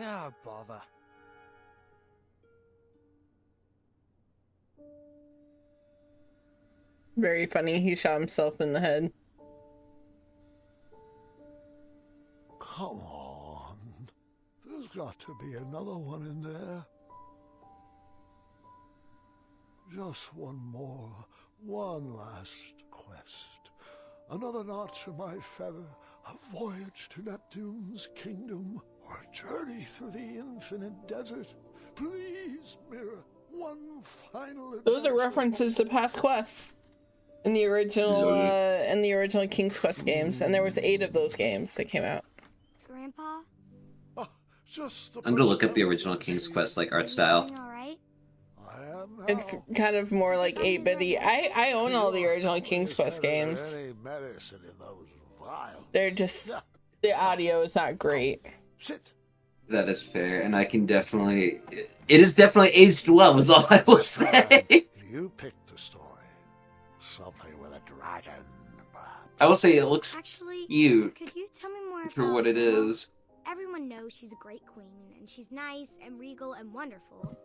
Oh, bother. Very funny. He shot himself in the head. Come on. There's got to be another one in there. Just one more. One last quest. Another notch in my feather. A voyage to Neptune's kingdom. Or a journey through the infinite desert. Please, Mira. One final adventure. Those are references to past quests in the original King's Quest games, and there was 8 of those games that came out. Grandpa? I'm gonna look up the original King's Quest like art style. All right. It's kind of more like 8-bitty. I own all the original King's Quest games. They're just, the audio is not great. That is fair, and I can definitely... It is definitely aged well, is all I will say. You picked the story. Something with a dragon, perhaps. I will say it looks Actually, cute could you tell me more for about, what it is. Everyone knows she's a great queen, and she's nice and regal and wonderful.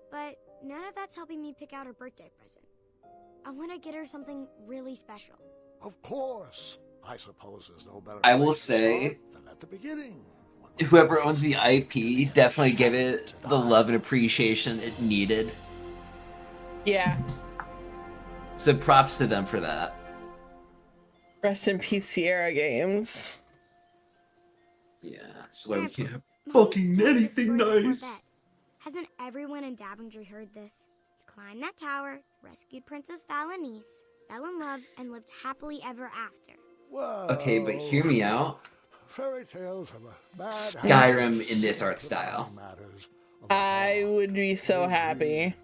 But none of that's helping me pick out her birthday present. I want to get her something really special. Of course. I suppose there's no better I will place to say, start than at the beginning. whoever owns the IP definitely give it the love and appreciation it needed. Yeah. So props to them for that. Rest in peace, Sierra Games. Yeah, so we can have Mommy fucking stole this anything story before nice. bed. Hasn't everyone in Daventry heard this? You climbed that tower, rescued Princess Valenice, fell in love, and lived happily ever after. Well, Okay, but hear me out. fairy tales have a bad Skyrim in this art style. I would be so happy.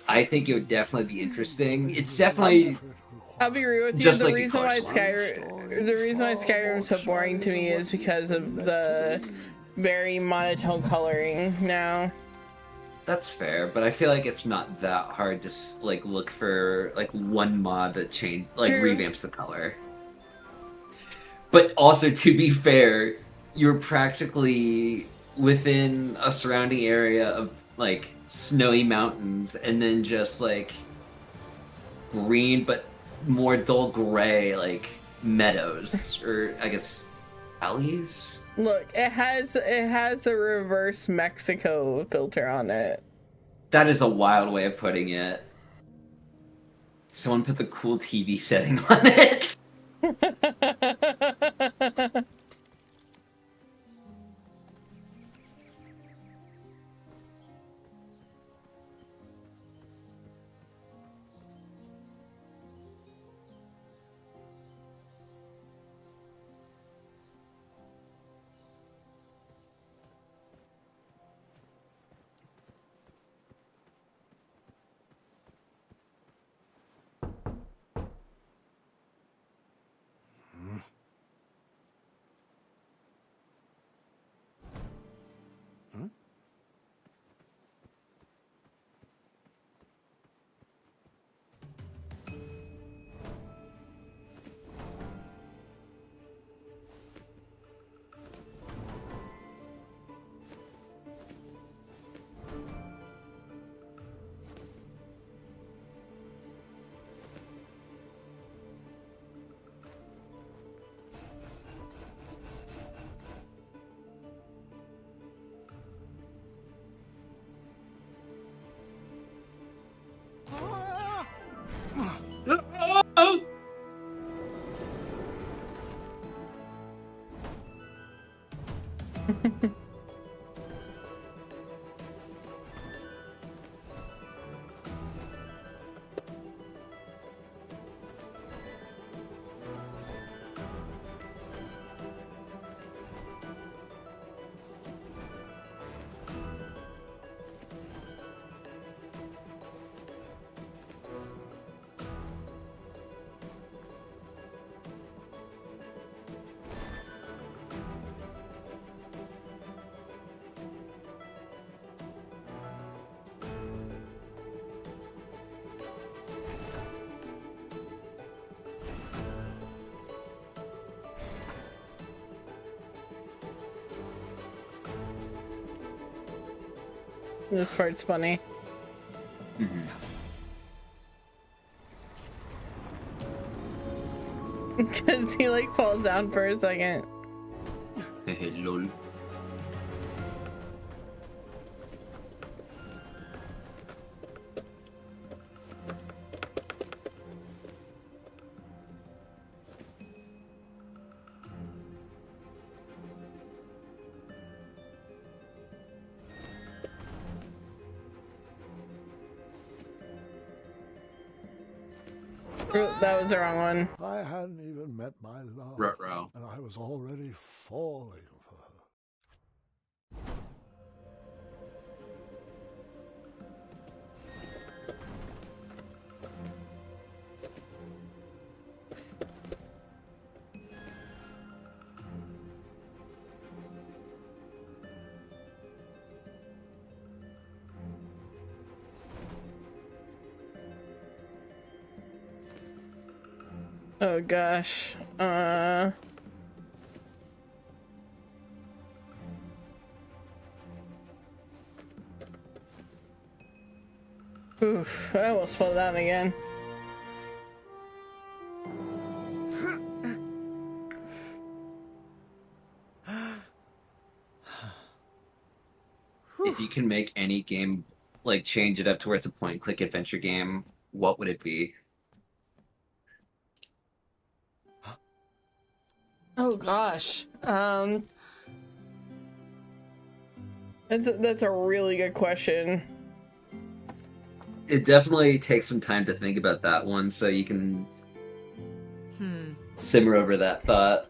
I think it would definitely be interesting. It's definitely I'll be real with you. just The like reason why Skyrim. Skyrim is so boring to me is because of the very monotone coloring now. That's fair, but I feel like it's not that hard to like look for like one mod that revamps the color. But also, to be fair, you're practically within a surrounding area of like snowy mountains, and then just like green but more dull gray like meadows, or I guess valleys. Look, it has a reverse Mexico filter on it. That is a wild way of putting it. Someone put the cool TV setting on it. This part's funny. Because he like falls down for a second. Lol. That was the wrong one. I hadn't even met my love, Ruh-roh. and I was already falling for her. Oh gosh. Oof, I almost fell down again. If you can make any game, like, change it up to where it's a point-and-click adventure game, what would it be? Oh gosh. That's a really good question. It definitely takes some time to think about that one, so you can simmer over that thought.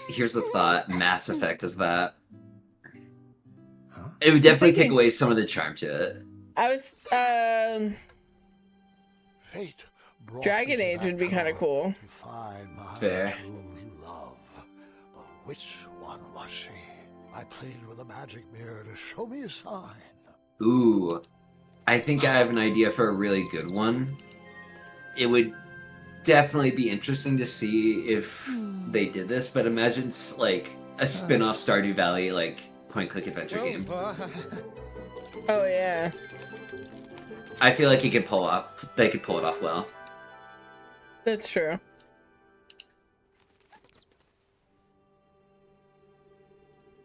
Here's the thought: Mass Effect is that. It would definitely take away some of the charm to it. I was Fate brought Dragon me to Age that would be kind of cool. to find my Fair. true love. But which one was she? I plead with a magic mirror to show me a sign. Ooh, I think I have an idea for a really good one. It would definitely be interesting to see if they did this, but imagine like a spin-off Stardew Valley like point-click adventure game. Oh yeah. I feel like they could pull it off well. That's true.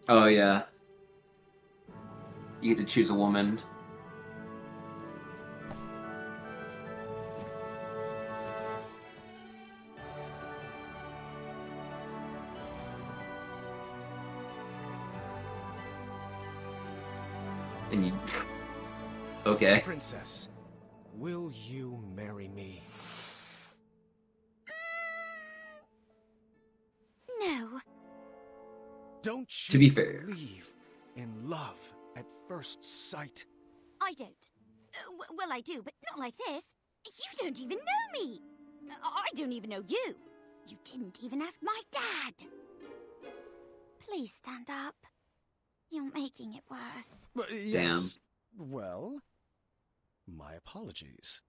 Oh yeah. You get to choose a woman. And you... Okay. Princess, will you marry me? No. Don't you To be fair. believe in love at first sight? I don't. Well, I do, but not like this. You don't even know me. I don't even know you. You didn't even ask my dad. Please stand up. You're making it worse. Yes. Well, my apologies.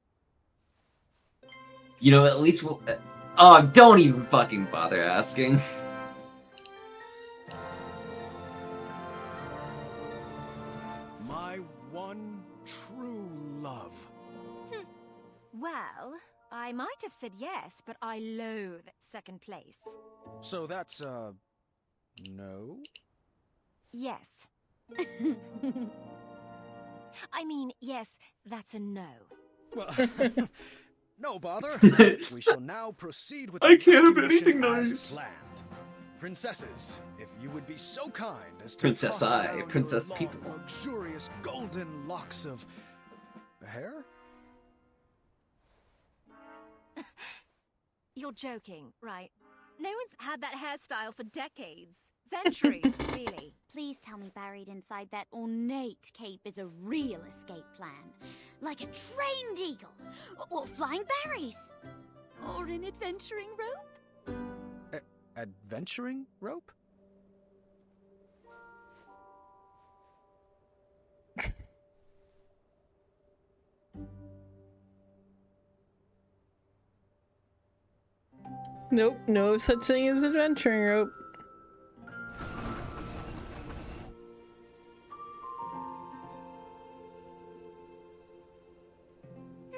You know, at least we'll... Oh, don't even fucking bother asking. My one true love. Well, I might have said yes, but I loathe second place. So that's, no? Yes. I mean, yes, that's a no. Well, no bother. We shall now proceed with I the can't have rescue anything mission as nice. planned. Princesses, if you would be so kind as to Princess toss I, down princess your people. long, luxurious golden locks of hair. You're joking, right? No one's had that hairstyle for decades. Centuries, really. Please tell me buried inside that ornate cape is a real escape plan. Like a trained eagle, or flying berries, or an adventuring rope. Adventuring rope? Nope, no such thing as adventuring rope.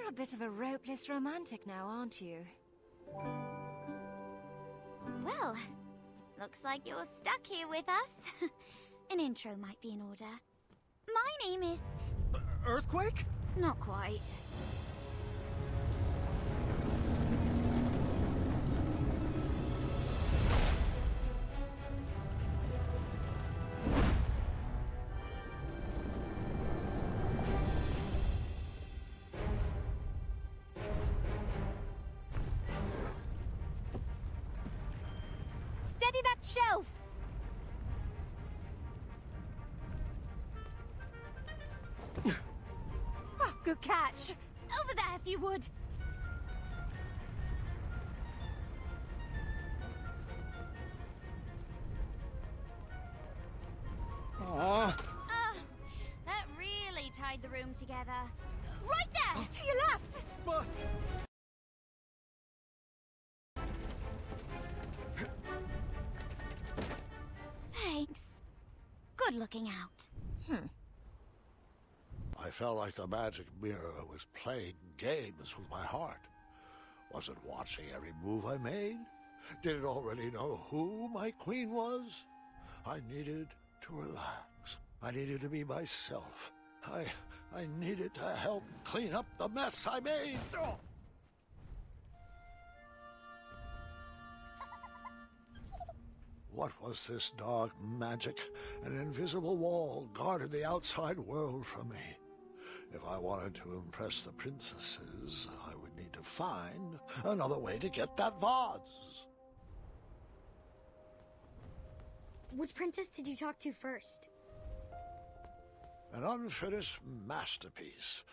You're a bit of a ropeless romantic now, aren't you? Well, looks like you're stuck here with us. An intro might be in order. My name is... Earthquake? Not quite. Steady that shelf! Oh, good catch. Over there, if you would. That really tied the room together. Right there, to your left. But... Thanks. Good looking out. I felt like the magic mirror was playing games with my heart. Was it watching every move I made? Did it already know who my queen was? I needed to relax. I needed to be myself. I needed to help clean up the mess I made. Oh. What was this dark magic? An invisible wall guarded the outside world from me. If I wanted to impress the princesses, I would need to find another way to get that vase. Which princess did you talk to first? An unfinished masterpiece.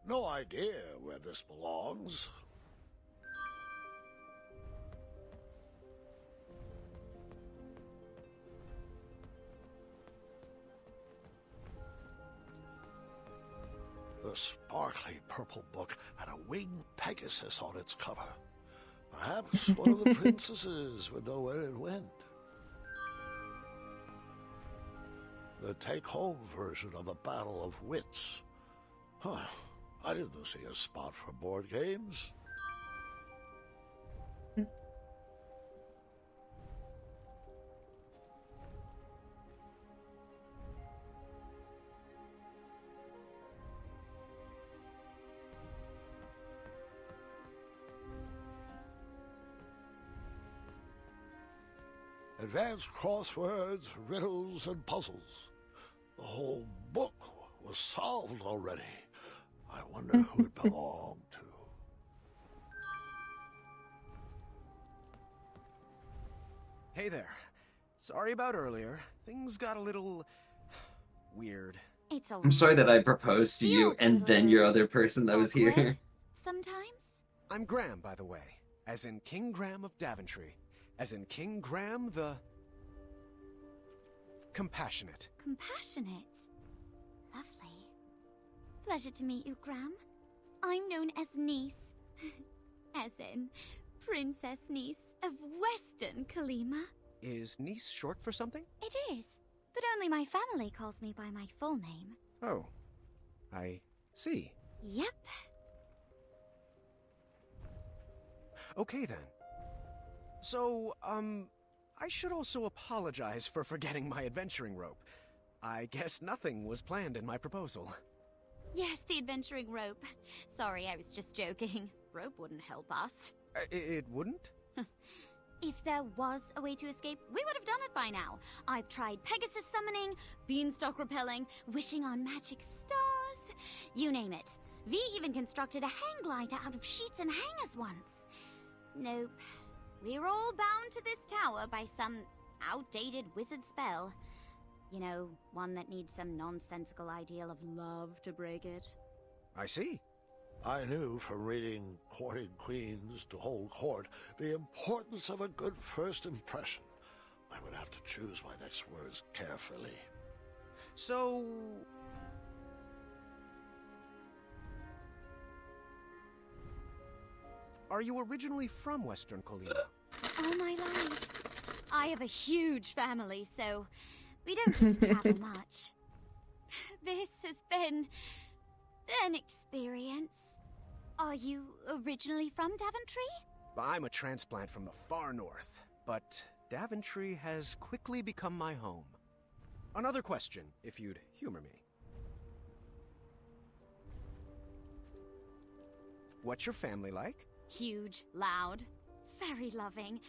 No idea where this belongs. The sparkly purple book had a winged Pegasus on its cover. Perhaps one of the princesses would know where it went. The take-home version of a Battle of Wits. Huh. I didn't see a spot for board games. Advanced crosswords, riddles, and puzzles. The whole book was solved already. I wonder who it belonged to. Hey there. Sorry about earlier. Things got a little... weird. It's I'm sorry that I proposed to you and then your other person that was here. Sometimes? I'm Graham, by the way. As in King Graham of Daventry. As in King Graham the... Compassionate. Compassionate? Lovely. Pleasure to meet you, Graham. I'm known as Niece. As in Princess Niece of Western Kalima. Is niece short for something? It is, but only my family calls me by my full name. Oh. I see. Yep. Okay then. So, I should also apologize for forgetting my adventuring rope. I guess nothing was planned in my proposal. Yes, the adventuring rope. Sorry, I was just joking. Rope wouldn't help us. It wouldn't? If there was a way to escape, we would have done it by now. I've tried Pegasus summoning, beanstalk repelling, wishing on magic stars, you name it. V even constructed a hang glider out of sheets and hangers once. Nope. We're all bound to this tower by some outdated wizard spell. You know, one that needs some nonsensical ideal of love to break it. I see. I knew from reading Courting Queens to Hold Court the importance of a good first impression. I would have to choose my next words carefully. So... Are you originally from Western Kalima? All my life. I have a huge family, so we don't get to travel much. This has been an experience. Are you originally from Daventry? I'm a transplant from the far north, but Daventry has quickly become my home. Another question, if you'd humor me. What's your family like? Huge, loud, very loving,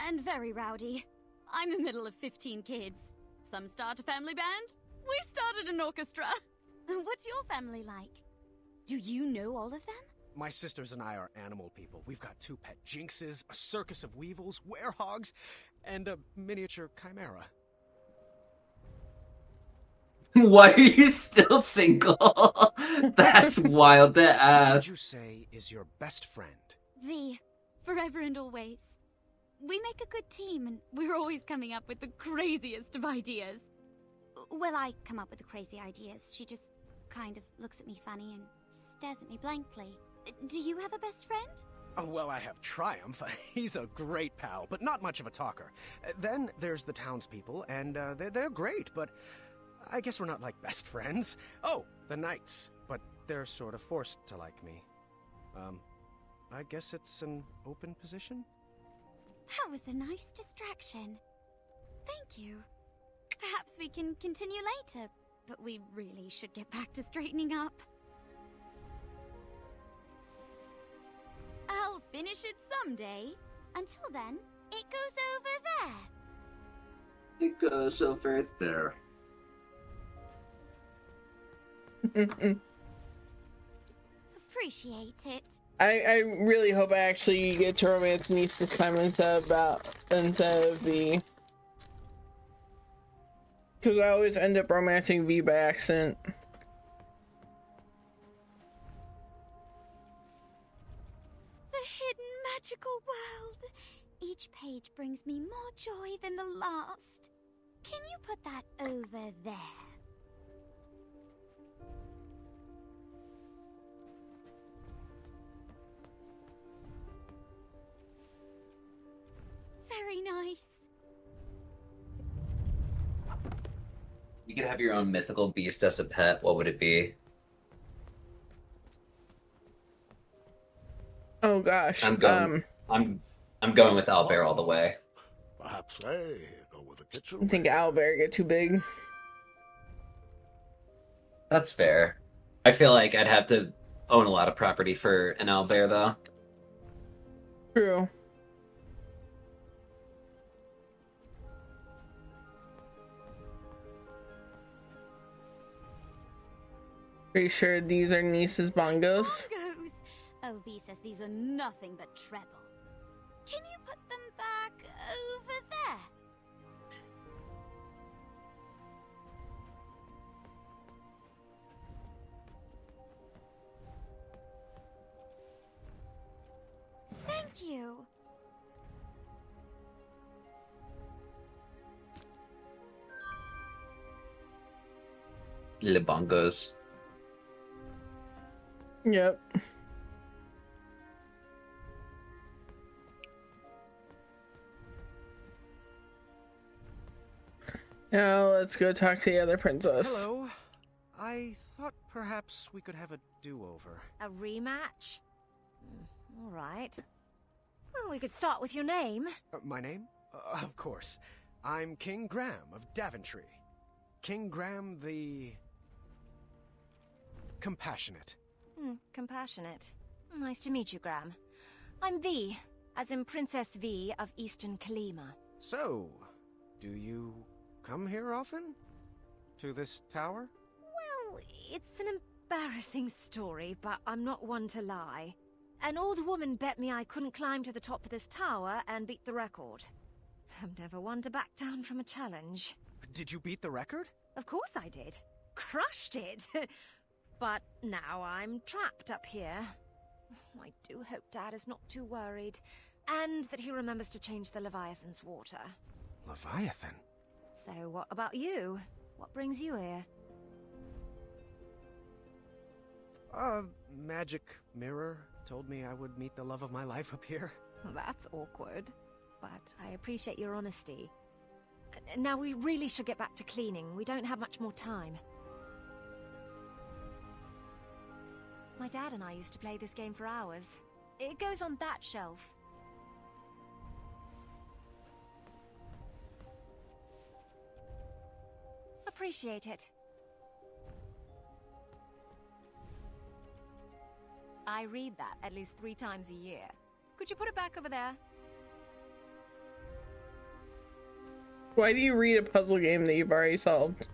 and very rowdy. I'm the middle of 15 kids. Some start a family band. We started an orchestra. What's your family like? Do you know all of them? My sisters and I are animal people. We've got 2 pet jinxes, a circus of weevils, werehogs, and a miniature chimera. Why are you still single? That's wild to What would ask. you say is your best friend? V, forever and always. We make a good team, and we're always coming up with the craziest of ideas. Well, I come up with the crazy ideas. She just kind of looks at me funny and stares at me blankly. Do you have a best friend? Oh, well, I have Triumph. He's a great pal, but not much of a talker. Then there's the townspeople, and they're great, but I guess we're not like best friends. Oh, the knights, but they're sort of forced to like me. I guess it's an open position? That was a nice distraction. Thank you. Perhaps we can continue later, but we really should get back to straightening up. I'll finish it someday. Until then, it goes over there. It goes over there. Appreciate it. I really hope I actually get to romance niece this time instead of V. Because I always end up romancing V by accident. The hidden magical world. Each page brings me more joy than the last. Can you put that over there? Very nice. You could have your own mythical beast as a pet. What would it be? Oh gosh. I'm going with owlbear all the way. Perhaps they go with the kitchen. I think owlbear get too big. That's fair. I feel like I'd have to own a lot of property for an owlbear, though. True. Pretty sure these are niece's bongos. Bongos! Oh, V says these are nothing but treble. Can you put them back over there? Thank you. Le bongos. Yep. Now let's go talk to the other princess. Hello. I thought perhaps we could have a do-over. A rematch? All right. Well, we could start with your name. My name? Of course. I'm King Graham of Daventry. King Graham the... Compassionate. Compassionate. Nice to meet you, Graham. I'm V, as in Princess V of Eastern Kalima. So, do you come here often? To this tower? Well, it's an embarrassing story, but I'm not one to lie. An old woman bet me I couldn't climb to the top of this tower and beat the record. I'm never one to back down from a challenge. Did you beat the record? Of course I did. Crushed it. But now I'm trapped up here. I do hope Dad is not too worried. And that he remembers to change the Leviathan's water. Leviathan? So what about you? What brings you here? Magic mirror told me I would meet the love of my life up here. That's awkward. But I appreciate your honesty. Now we really should get back to cleaning. We don't have much more time. My dad and I used to play this game for hours. It goes on that shelf. Appreciate it. I read that at least 3 times a year. Could you put it back over there? Why do you read a puzzle game that you've already solved?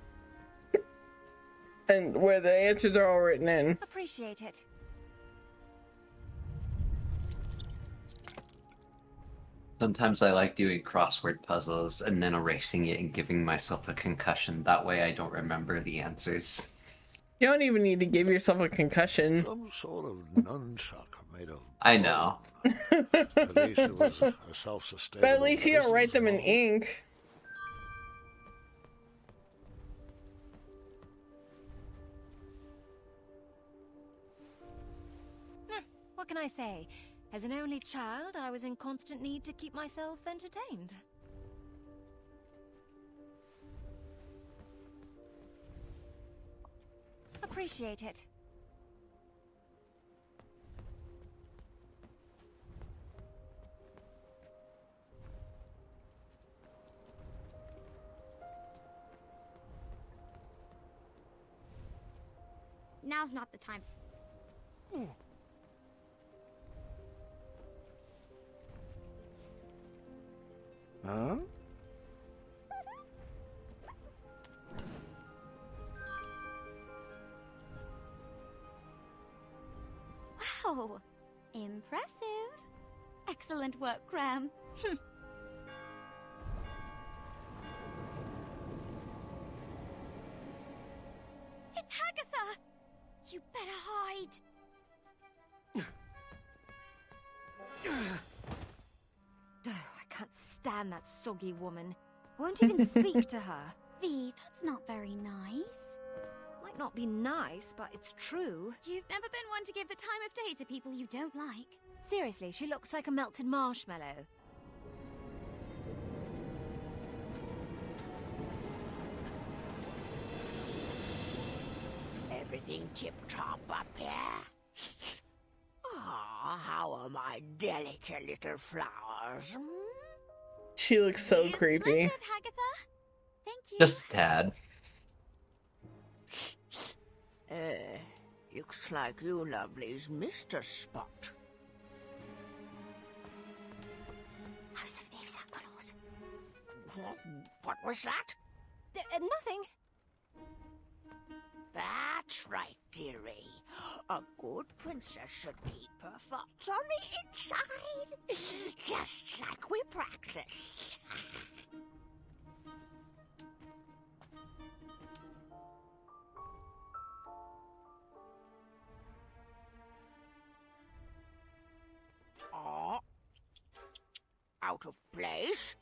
And where the answers are all written in? Appreciate it. Sometimes I like doing crossword puzzles and then erasing it and giving myself a concussion. That way I don't remember the answers. You don't even need to give yourself a concussion. Some sort of nunchuck made of I know. At least it was a self-sustainable. But at least you don't write them in ink. What can I say? As an only child, I was in constant need to keep myself entertained. Appreciate it. Now's not the time. Huh? Wow, impressive. Excellent work, Graham. It's Hagatha! You better hide. I can't stand that soggy woman. Won't even speak to her. V, that's not very nice. Might not be nice, but it's true. You've never been one to give the time of day to people you don't like. Seriously, she looks like a melted marshmallow. Everything tip-top up here? Ah, how are my delicate little flowers? She looks so creepy. Splendid, Hagatha. Thank you. Just a tad. Looks like you lovelies missed a spot. What was that? Nothing. That's right, dearie. A good princess should keep her thoughts on the inside, just like we practiced. Oh, out of place?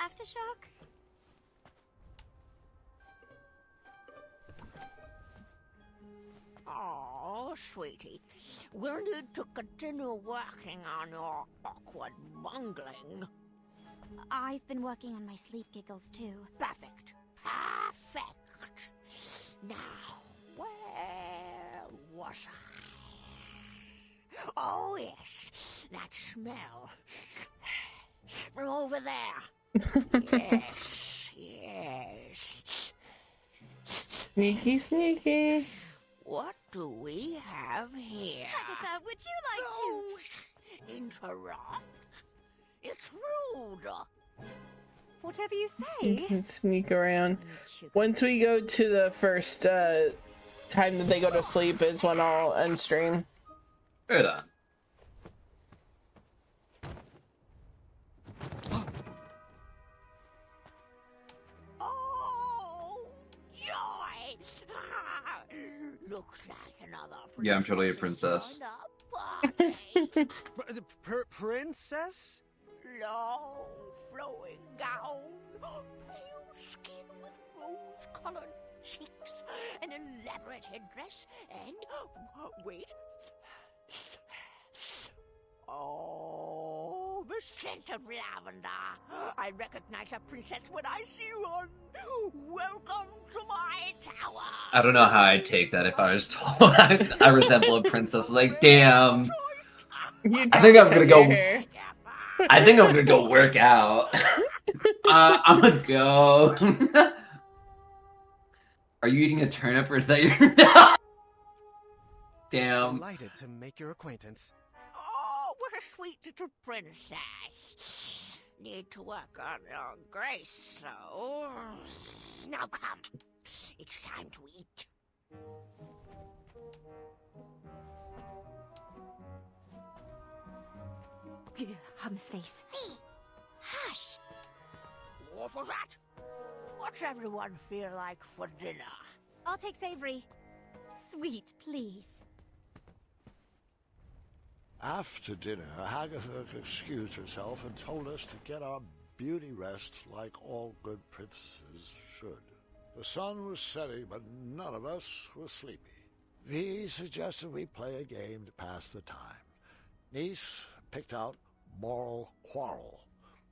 Aftershock? Oh, sweetie, we'll need to continue working on your awkward bungling. I've been working on my sleep giggles too. Perfect. Perfect. Now, where was I? Oh, yes, that smell. From over there. Yes, yes. Sneaky, sneaky. What do we have here? Hagatha, would you like to interrupt? It's rude. Whatever you You say. can sneak around. Once we go to the first time that they go to sleep is when I'll end stream. Right on. Oh, joy! Looks like another. Yeah, I'm totally a princess. Princess? Long, flowing gown, pale skin with rose-colored cheeks, an elaborate headdress, and wait. Oh, the scent of lavender. I recognize a princess when I see one. Welcome to my tower. I don't know how I'd take that if I was told I resemble a princess. Like, damn. I think I'm gonna go. I think I'm gonna go work out. I'm gonna go. Are you eating a turnip or is that your? Damn. Delighted to make your acquaintance. Oh, what a sweet little princess. Need to work on your grace, though. Now come. It's time to eat. Hum's face. Fee! Hush! What was that? What's everyone feel like for dinner? I'll take savory. Sweet, please. After dinner, Agatha excused herself and told us to get our beauty rest like all good princesses should. The sun was setting, but none of us were sleepy. Vi suggested we play a game to pass the time. Niece picked out Moral Quarrel,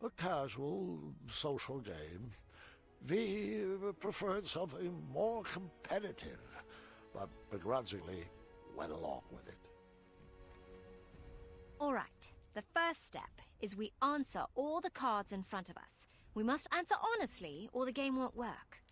a casual social game. Vi preferred something more competitive, but begrudgingly went along with it. All right. The first step is we answer all the cards in front of us. We must answer honestly, or the game won't work.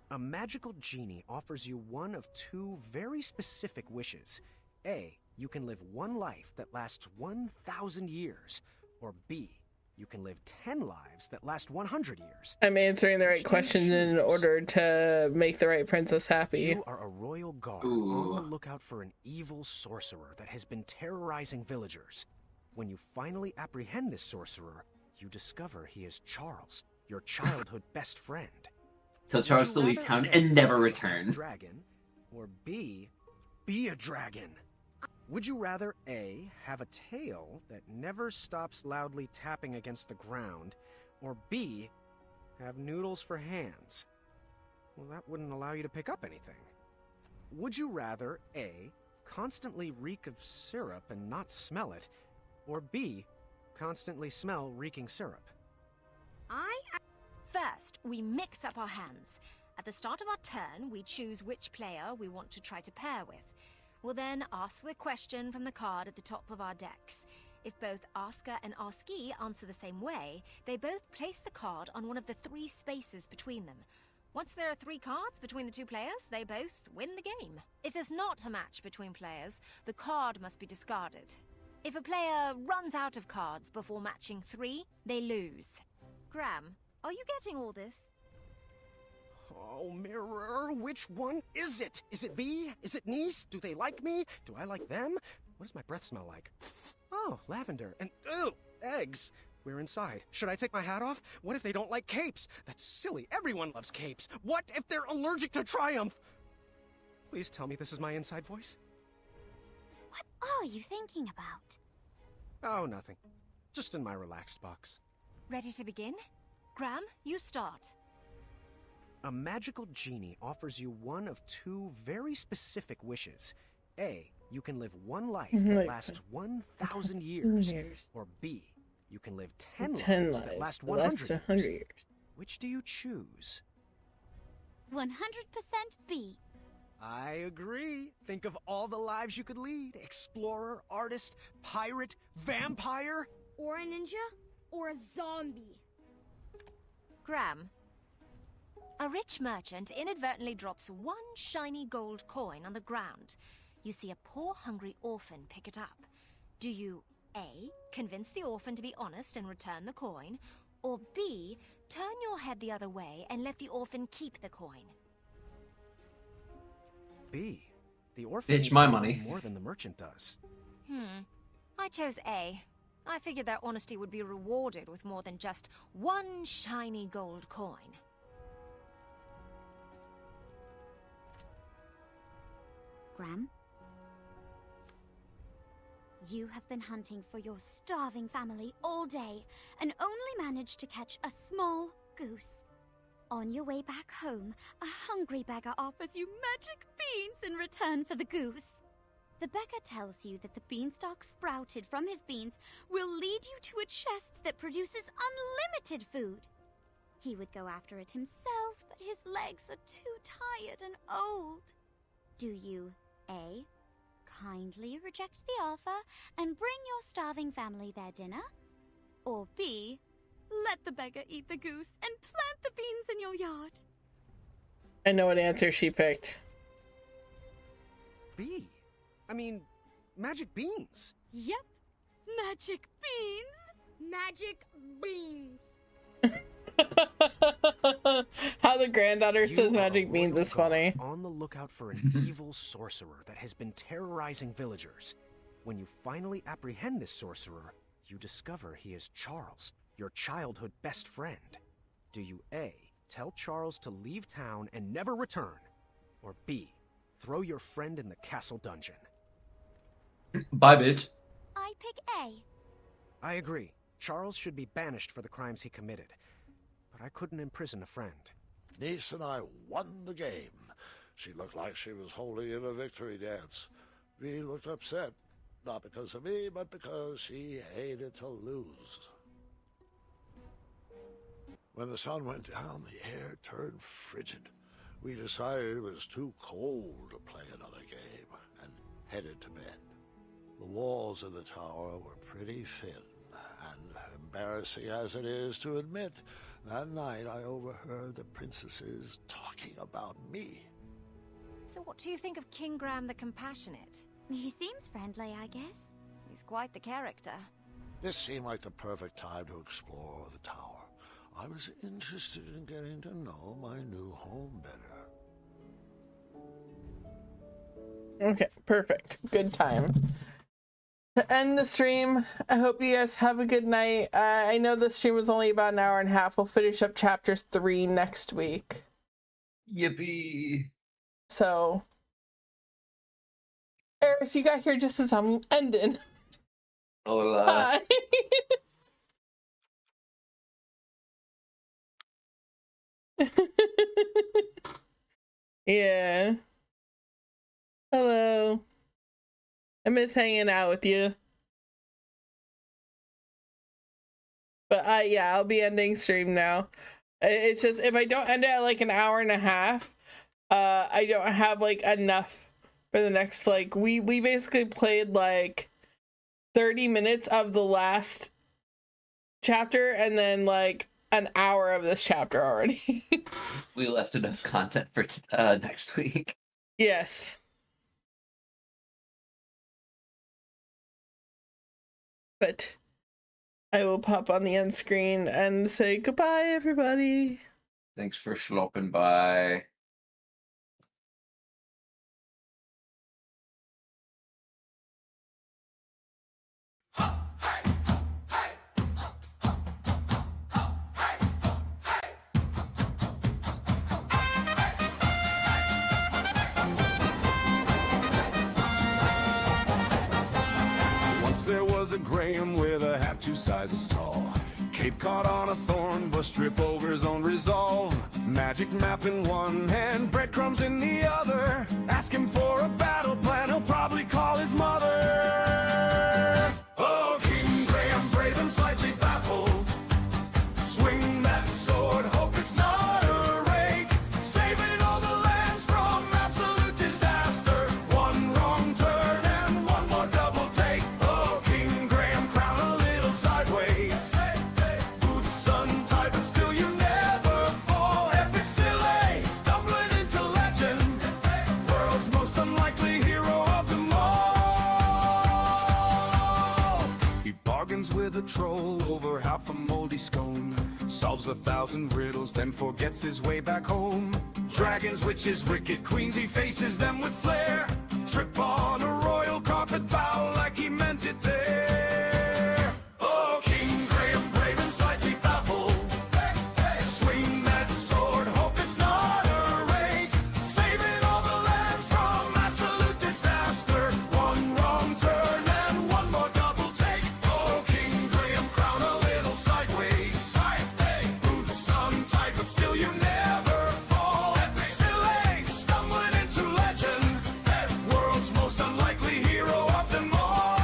A magical genie offers you one of two very specific wishes. A, you can live one life that lasts 1,000 years. Or B, you can live 10 lives that last 100 years. I'm answering the right questions in order to make the right princess happy. You are a royal guard on the lookout for an evil sorcerer that has been terrorizing villagers. When you finally apprehend this sorcerer, you discover he is Charles, your childhood best friend. Tell Charles to leave town and never return. Dragon, or B, be a dragon. Would you rather A, have a tail that never stops loudly tapping against the ground, or B, have noodles for hands? Well, that wouldn't allow you to pick up anything. Would you rather A, constantly reek of syrup and not smell it, or B, constantly smell reeking syrup? First, we mix up our hands. At the start of our turn, we choose which player we want to try to pair with. We'll then ask the question from the card at the top of our decks. If both asker and askee answer the same way, they both place the card on one of the 3 spaces between them. Once there are 3 cards between the 2 players, they both win the game. If there's not a match between players, the card must be discarded. If a player runs out of cards before matching 3, they lose. Graham, are you getting all this? Oh, Mirror, which one is it? Is it V? Is it Niece? Do they like me? Do I like them? What does my breath smell like? Oh, lavender. And, ew, eggs. We're inside. Should I take my hat off? What if they don't like capes? That's silly. Everyone loves capes. What if they're allergic to Triumph? Please tell me this is my inside voice. What are you thinking about? Oh, nothing. Just in my relaxed box. Ready to begin? Graham, you start. A magical genie offers you one of 2 very specific wishes. A, you can live one life that lasts 1,000 years. Or B, you can live 10 lives that last 100 years. Which do you choose? 100% B. I agree. Think of all the lives you could lead. Explorer, artist, pirate, vampire. Or a ninja, or a zombie. Graham. A rich merchant inadvertently drops 1 shiny gold coin on the ground. You see a poor, hungry orphan pick it up. Do you A, convince the orphan to be honest and return the coin, or B, turn your head the other way and let the orphan keep the coin? B. The orphan Bitch, my needs money. more than the merchant does. I chose A. I figured their honesty would be rewarded with more than just 1 shiny gold coin. Graham? You have been hunting for your starving family all day and only managed to catch a small goose. On your way back home, a hungry beggar offers you magic beans in return for the goose. the beggar tells you that the beanstalk sprouted from his beans will lead you to a chest that produces unlimited food. He would go after it himself, but his legs are too tired and old. Do you A, kindly reject the offer and bring your starving family their dinner? Or B, let the beggar eat the goose and plant the beans in your yard? I know what answer she picked. B. I mean, magic beans. Yep, magic beans. Magic beans. How the granddaughter You says are magic a beans royal is funny. guard on the lookout for an evil sorcerer that has been terrorizing villagers. When you finally apprehend this sorcerer, you discover he is Charles, your childhood best friend. Do you A, tell Charles to leave town and never return? Or B, throw your friend in the castle dungeon? Bye, bitch. I pick A. I agree. Charles should be banished for the crimes he committed. But I couldn't imprison a friend. Niece and I won the game. She looked like she was holding in a victory dance. V looked upset, not because of me, but because she hated to lose. When the sun went down, the air turned frigid. We decided it was too cold to play another game, and headed to bed. The walls of the tower were pretty thin, and embarrassing as it is to admit, that night I overheard the princesses talking about me. So what do you think of King Graham the Compassionate? He seems friendly, I guess. He's quite the character. This seemed like the perfect time to explore the tower. I was interested in getting to know my new home better. Okay, perfect. Good time. To end the stream, I hope you guys have a good night. I know the stream was only about an hour and a half. We'll finish up chapter 3 next week. Yippee. So, Eris, you got here just as I'm ending. Hola. Bye. Yeah. Hello. I miss hanging out with you. But yeah, I'll be ending stream now. It's just, if I don't end it at like an hour and a half, I don't have like enough for the next, like, we basically played like 30 minutes of the last chapter and then like an hour of this chapter already. We left enough content for next week. Yes. But I will pop on the end screen and say goodbye, everybody. Thanks for schlopping by. Once there was a Graham with a hat 2 sizes tall. Cape caught on a thorn bush, trip over his own resolve. Magic map in one hand, breadcrumbs in the other. Ask him for a battle plan, he'll probably call his mother. Oh, King Graham, brave and slightly baffled. Swing that sword, hope it's not a rake. Saving all the lands from absolute disaster. One wrong turn and one more double take. Oh, King Graham, crown a little sideways. Boots sun tight, but still you never fall. Epic silly, stumbling into legend. World's most unlikely hero of them all. He bargains with a troll over half a moldy scone. Solves 1,000 riddles, then forgets his way back home. Dragons, witches, wicked queens, he faces them with flair. Trip on a royal carpet, bow like he meant it there. Oh, King Graham, brave and slightly baffled. Swing that sword, hope it's not a rake. Saving all the lands from absolute disaster. One wrong turn and one more double take. Oh, King Graham, crown a little sideways. Boots untied, but still you never fall. Epic silly, stumbling into legend. World's most unlikely hero of them all.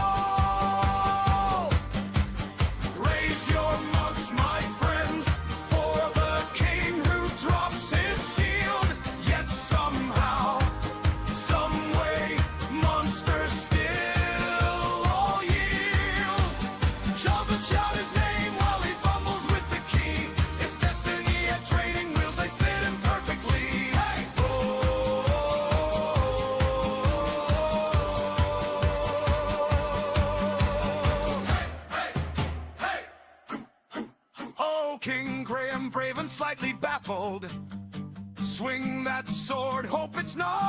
Raise your mugs, my friends, for the king who drops his shield. Yet somehow, some way, monsters still all yield. Jabba shout his name while he fumbles with the key. If destiny had training wheels, they fit him perfectly. Hey! Oh, King Graham, brave and slightly baffled. Swing that sword, hope it's not